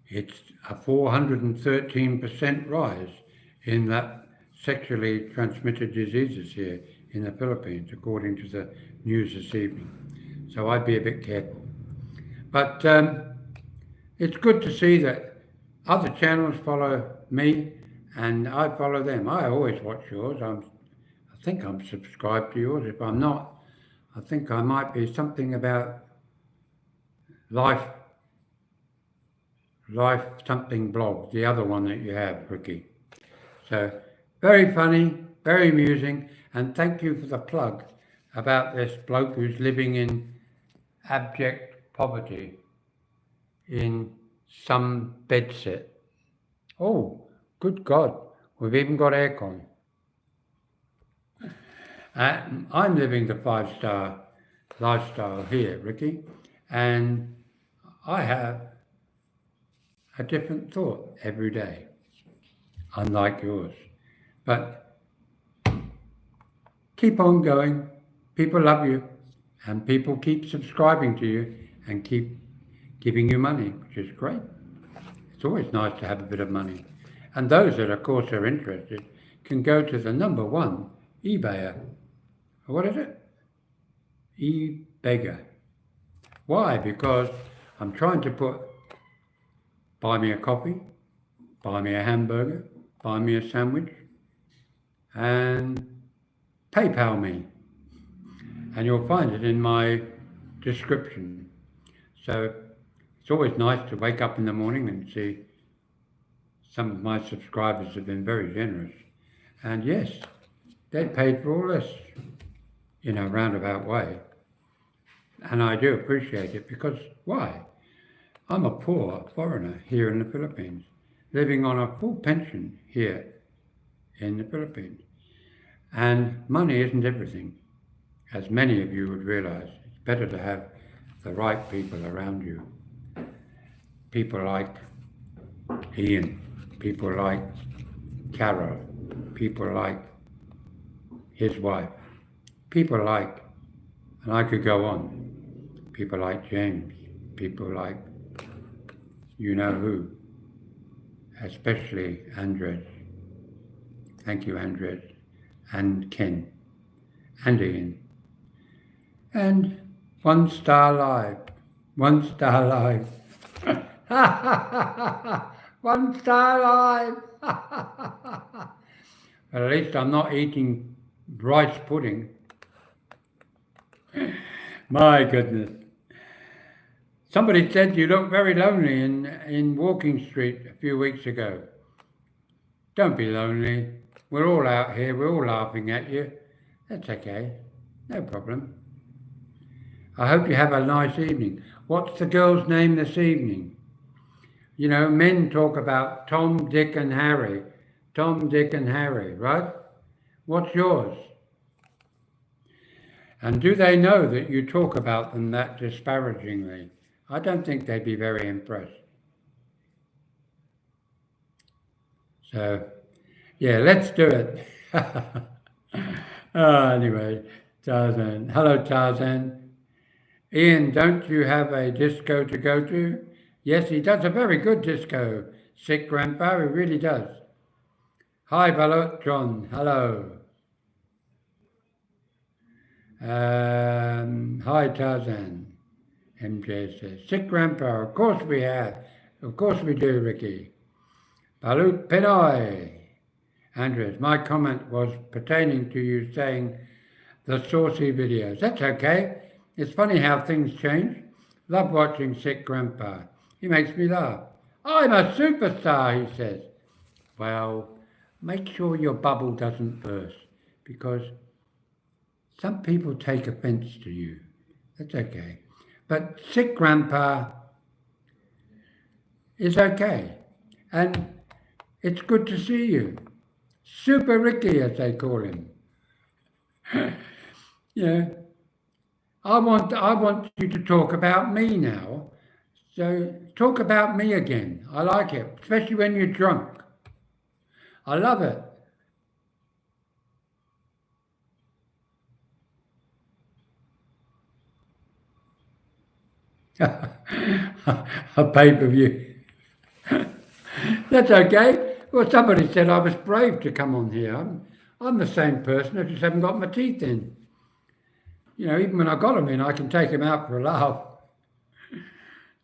it's a 413% rise in that sexually transmitted diseases here in the Philippines, according to the news this evening. So I'd be a bit careful. But it's good to see that other channels follow me and I follow them. I always watch yours. I think I'm subscribed to yours. If I'm not, I think I might be something about life something blog, the other one that you have, Ricky. So very funny, very amusing, and thank you for the plug about this bloke who's living in abject poverty in some bedsit. Oh, good God, we've even got aircon. I'm living the 5-star lifestyle here, Ricky, and I have a different thought every day, unlike yours. But keep on going. People love you, and people keep subscribing to you and keep giving you money, which is great. It's always nice to have a bit of money. And those that, of course, are interested can go to the number one eBayer. What is it? eBeggar. Why? Because I'm trying to put buy me a coffee, buy me a hamburger, buy me a sandwich, and PayPal me, and you'll find it in my description. So it's always nice to wake up in the morning and see some of my subscribers have been very generous. And yes, they paid for all this in a roundabout way. And I do appreciate it because why? I'm a poor foreigner here in the Philippines, living on a full pension here in the Philippines. And money isn't everything, as many of you would realize. It's better to have the right people around you. People like Ian, people like Carol, people like his wife, people like, and I could go on, people like James, people like you know who, especially Andres. Thank you, Andres, and Ken, and Ian. And One Star Live, One Star Live. One Star Live. But at least I'm not eating rice pudding. My goodness. Somebody said you look very lonely in Walking Street a few weeks ago. Don't be lonely. We're all out here. We're all laughing at you. That's okay. No problem. I hope you have a nice evening. What's the girl's name this evening? You know, men talk about Tom, Dick, and Harry. Tom, Dick, and Harry, right? What's yours? And do they know that you talk about them that disparagingly? I don't think they'd be very impressed. So, yeah, let's do it. Anyway, Tarzan. Hello, Tarzan. Ian, don't you have a disco to go to? Yes, he does a very good disco. Sick Grandpa, he really does. Hi, Balot John. Hello. Hi, Tarzan. MJ says, Sick Grandpa, of course we have. Of course we do, Ricky. Balut Pinoy. Andres, my comment was pertaining to you saying the saucy videos. That's okay. It's funny how things change. Love watching Sick Grandpa. He makes me laugh. I'm a superstar, he says. Well, make sure your bubble doesn't burst because some people take offense to you. That's okay. But Sick Grandpa is okay. And it's good to see you. Super Ricky, as they call him. You know, I want you to talk about me now. So talk about me again. I like it, especially when you're drunk. I love it. A pay-per-view. That's okay. Well, somebody said I was brave to come on here. I'm the same person. I just haven't got my teeth in. You know, even when I got them in, I can take them out for a laugh.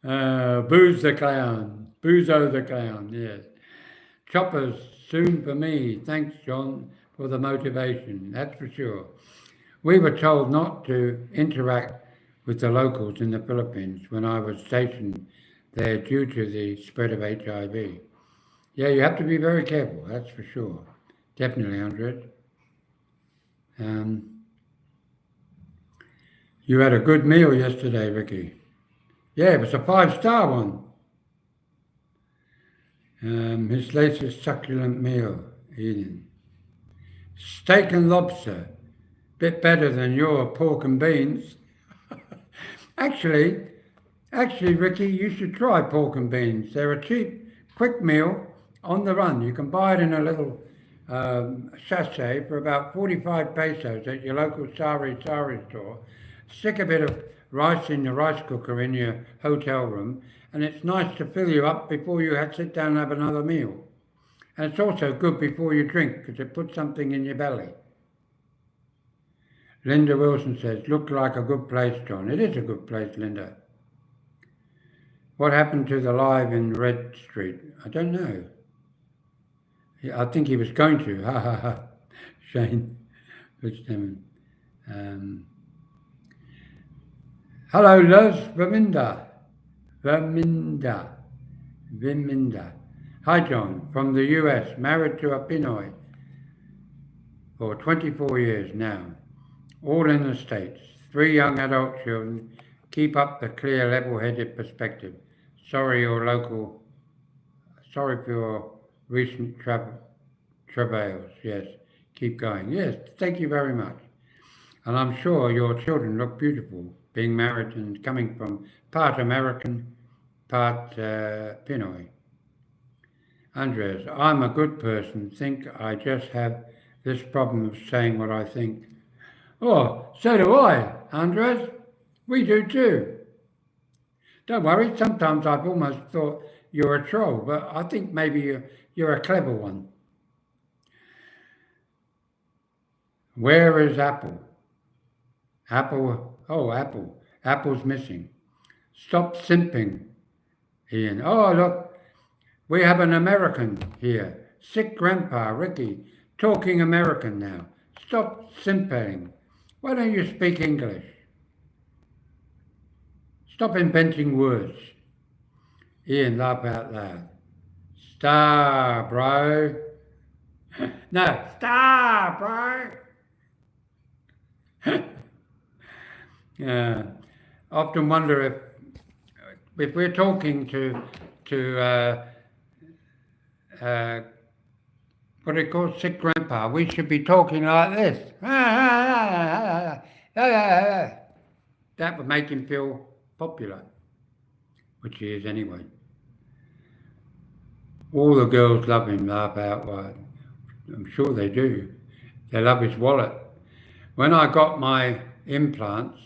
Booze the clown. Boozo the clown, yes. Choppers soon for me. Thanks, John, for the motivation. That's for sure. We were told not to interact with the locals in the Philippines when I was stationed there due to the spread of HIV. Yeah, you have to be very careful, that's for sure. Definitely, Andres. You had a good meal yesterday, Ricky. Yeah, it was a 5-star one. His latest succulent meal, eating. Steak and lobster. Bit better than your pork and beans. Actually, Ricky, you should try pork and beans. They're a cheap, quick meal on the run. You can buy it in a little sachet for about 45 pesos at your local sari store. Stick a bit of rice in your rice cooker in your hotel room, and it's nice to fill you up before you sit down and have another meal. And it's also good before you drink because it puts something in your belly. Linda Wilson says, looked like a good place, John. It is a good place, Linda. What happened to the live in Red Street? I don't know. I think he was going to. Ha ha ha. Shane. Um, hello, Liz. Viminda. Hi, John. From the US, married to a Pinoy for 24 years now. All in the States. 3 young adult children. Keep up the clear, level-headed perspective. Sorry for your recent travails. Yes, keep going. Yes, thank you very much. And I'm sure your children look beautiful, being married and coming from part American, part Pinoy. Andres, I'm a good person. Think I just have this problem of saying what I think. Oh, so do I, Andres. We do too. Don't worry, sometimes I've almost thought you're a troll, but I think maybe you're a clever one. Where is Apple? Apple. Apple's missing. Stop simping, Ian. Oh, look, we have an American here. Sick grandpa, Ricky, talking American now. Stop simping. Why don't you speak English? Stop inventing words. Ian, laugh out loud. Star, bro. No, star, bro. Often wonder if we're talking to what do you call it, sick grandpa, we should be talking like this. That would make him feel popular, which he is anyway. All the girls love him, laugh out loud. I'm sure they do. They love his wallet. When I got my implants,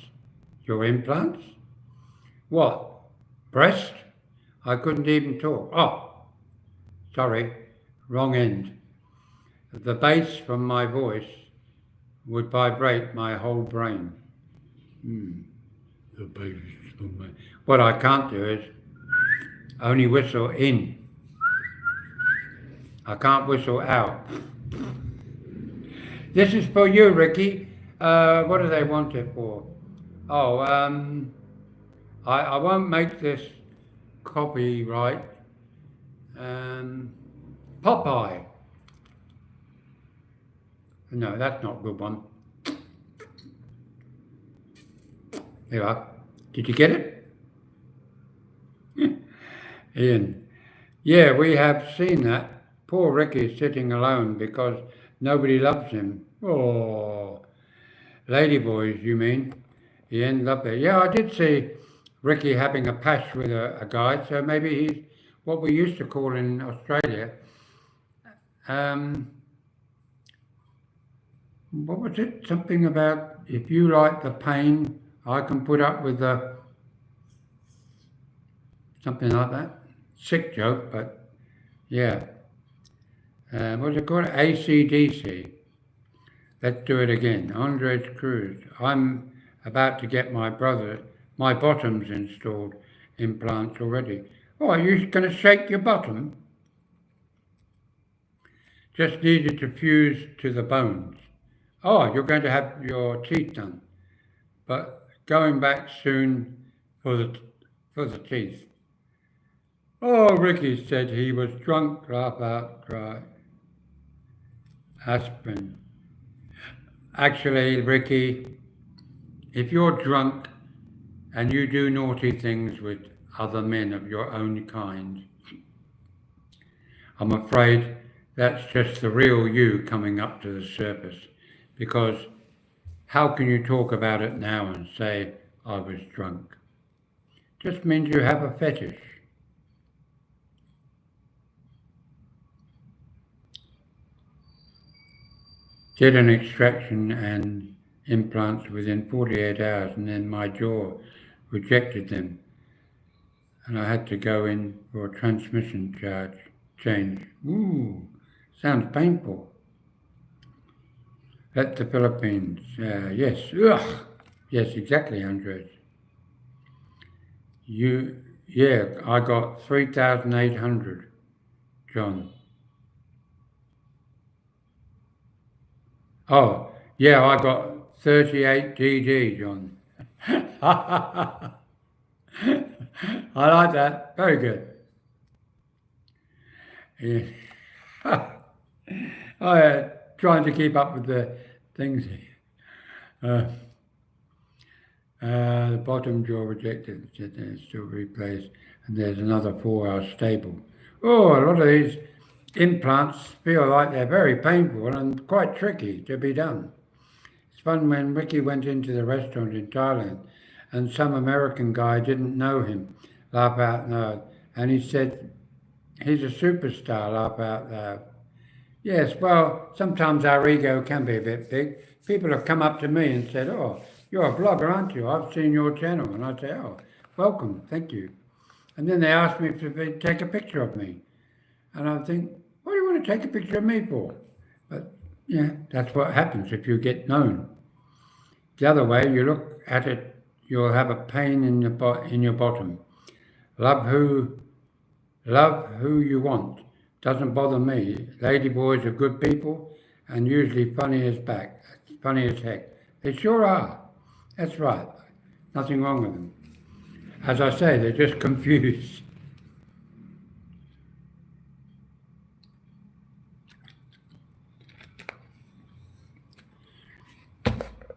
your implants? What? Breast? I couldn't even talk. Oh, sorry, wrong end. The bass from my voice would vibrate my whole brain. The bass from my... What I can't do is only whistle in. I can't whistle out. This is for you, Ricky. What do they want it for? Oh, I won't make this copyright. Popeye. No, that's not a good one. There you are. Did you get it? Ian. Yeah, we have seen that. Poor Ricky's sitting alone because nobody loves him. Oh, ladyboys, you mean? Ian, loved it. Yeah, I did see Ricky having a pash with a guy, so maybe he's what we used to call in Australia. What was it? Something about if you like the pain, I can put up with the something like that. Sick joke, but yeah. What's it called? ACDC. Let's do it again. Andres Cruz. I'm about to get my bottoms installed implants already. Oh, are you going to shake your bottom? Just needed to fuse to the bones. Oh, you're going to have your teeth done, but going back soon for the teeth. Oh, Ricky said he was drunk, laugh out, cry. Aspirin. Actually, Ricky, if you're drunk and you do naughty things with other men of your own kind, I'm afraid that's just the real you coming up to the surface, because how can you talk about it now and say, I was drunk? Just means you have a fetish. Did an extraction and implants within 48 hours, and then my jaw rejected them, and I had to go in for a transmission change. Ooh, sounds painful. At the Philippines, yes. Ugh. Yes, exactly, Andres. I got 3,800, John. Oh, Yeah, I got 38 GG, John. I like that. Very good. Yeah. Trying to keep up with the things. Uh, the bottom jaw rejected, still replaced, and there's another 4 hours stable. Oh, a lot of these implants feel like they're very painful and quite tricky to be done. It's fun when Ricky went into the restaurant in Thailand and some American guy didn't know him, laugh out loud, and he said, he's a superstar, laugh out loud. Yes, well, sometimes our ego can be a bit big. People have come up to me and said, "Oh, you're a blogger, aren't you? I've seen your channel." And I say, "Oh, welcome, thank you." And then they ask me to take a picture of me. And I think, what do you want to take a picture of me for? But yeah, that's what happens if you get known. The other way, you look at it, you'll have a pain in your bottom. Love who you want. Doesn't bother me. Ladyboys are good people and usually funny as heck. They sure are. That's right. Nothing wrong with them. As I say, they're just confused.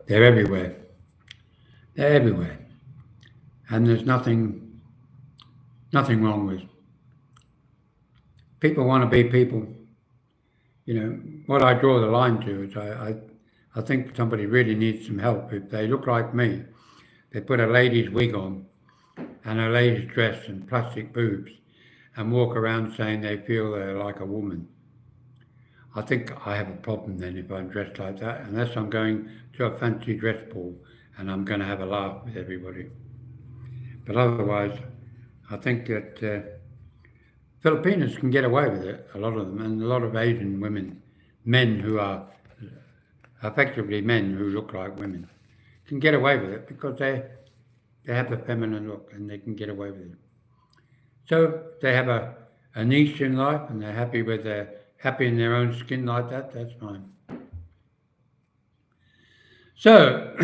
They're everywhere. They're everywhere. And there's nothing wrong with. People want to be people. You know, what I draw the line to is I think somebody really needs some help. If they look like me, they put a lady's wig on and a lady's dress and plastic boobs and walk around saying they feel they're like a woman. I think I have a problem then if I'm dressed like that, unless I'm going to a fancy dress ball and I'm going to have a laugh with everybody. But otherwise, I think that Filipinos can get away with it, a lot of them, and a lot of Asian women, men who are effectively men who look like women, can get away with it because they have a feminine look and they can get away with it. So they have a niche in life and they're happy in their own skin like that, that's fine. So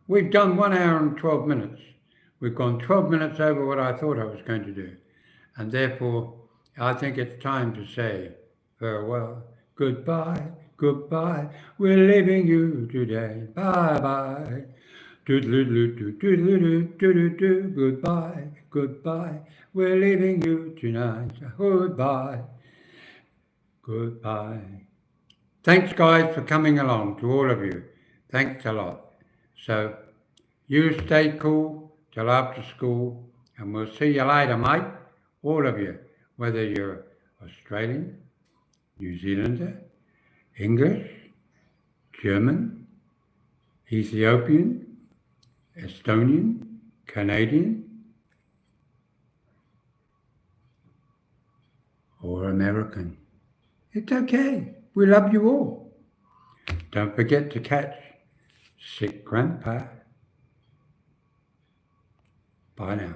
we've done 1 hour and 12 minutes. We've gone 12 minutes over what I thought I was going to do. And therefore, I think it's time to say farewell, goodbye, goodbye. We're leaving you today. Bye-bye. Goodbye, goodbye. We're leaving you tonight. Goodbye, goodbye. Thanks, guys, for coming along, to all of you. Thanks a lot. So, you stay cool till after school, and we'll see you later, mate. All of you, whether you're Australian, New Zealander, English, German, Ethiopian, Estonian, Canadian, or American. It's okay. We love you all. Don't forget to catch Sick Grandpa. Bye now.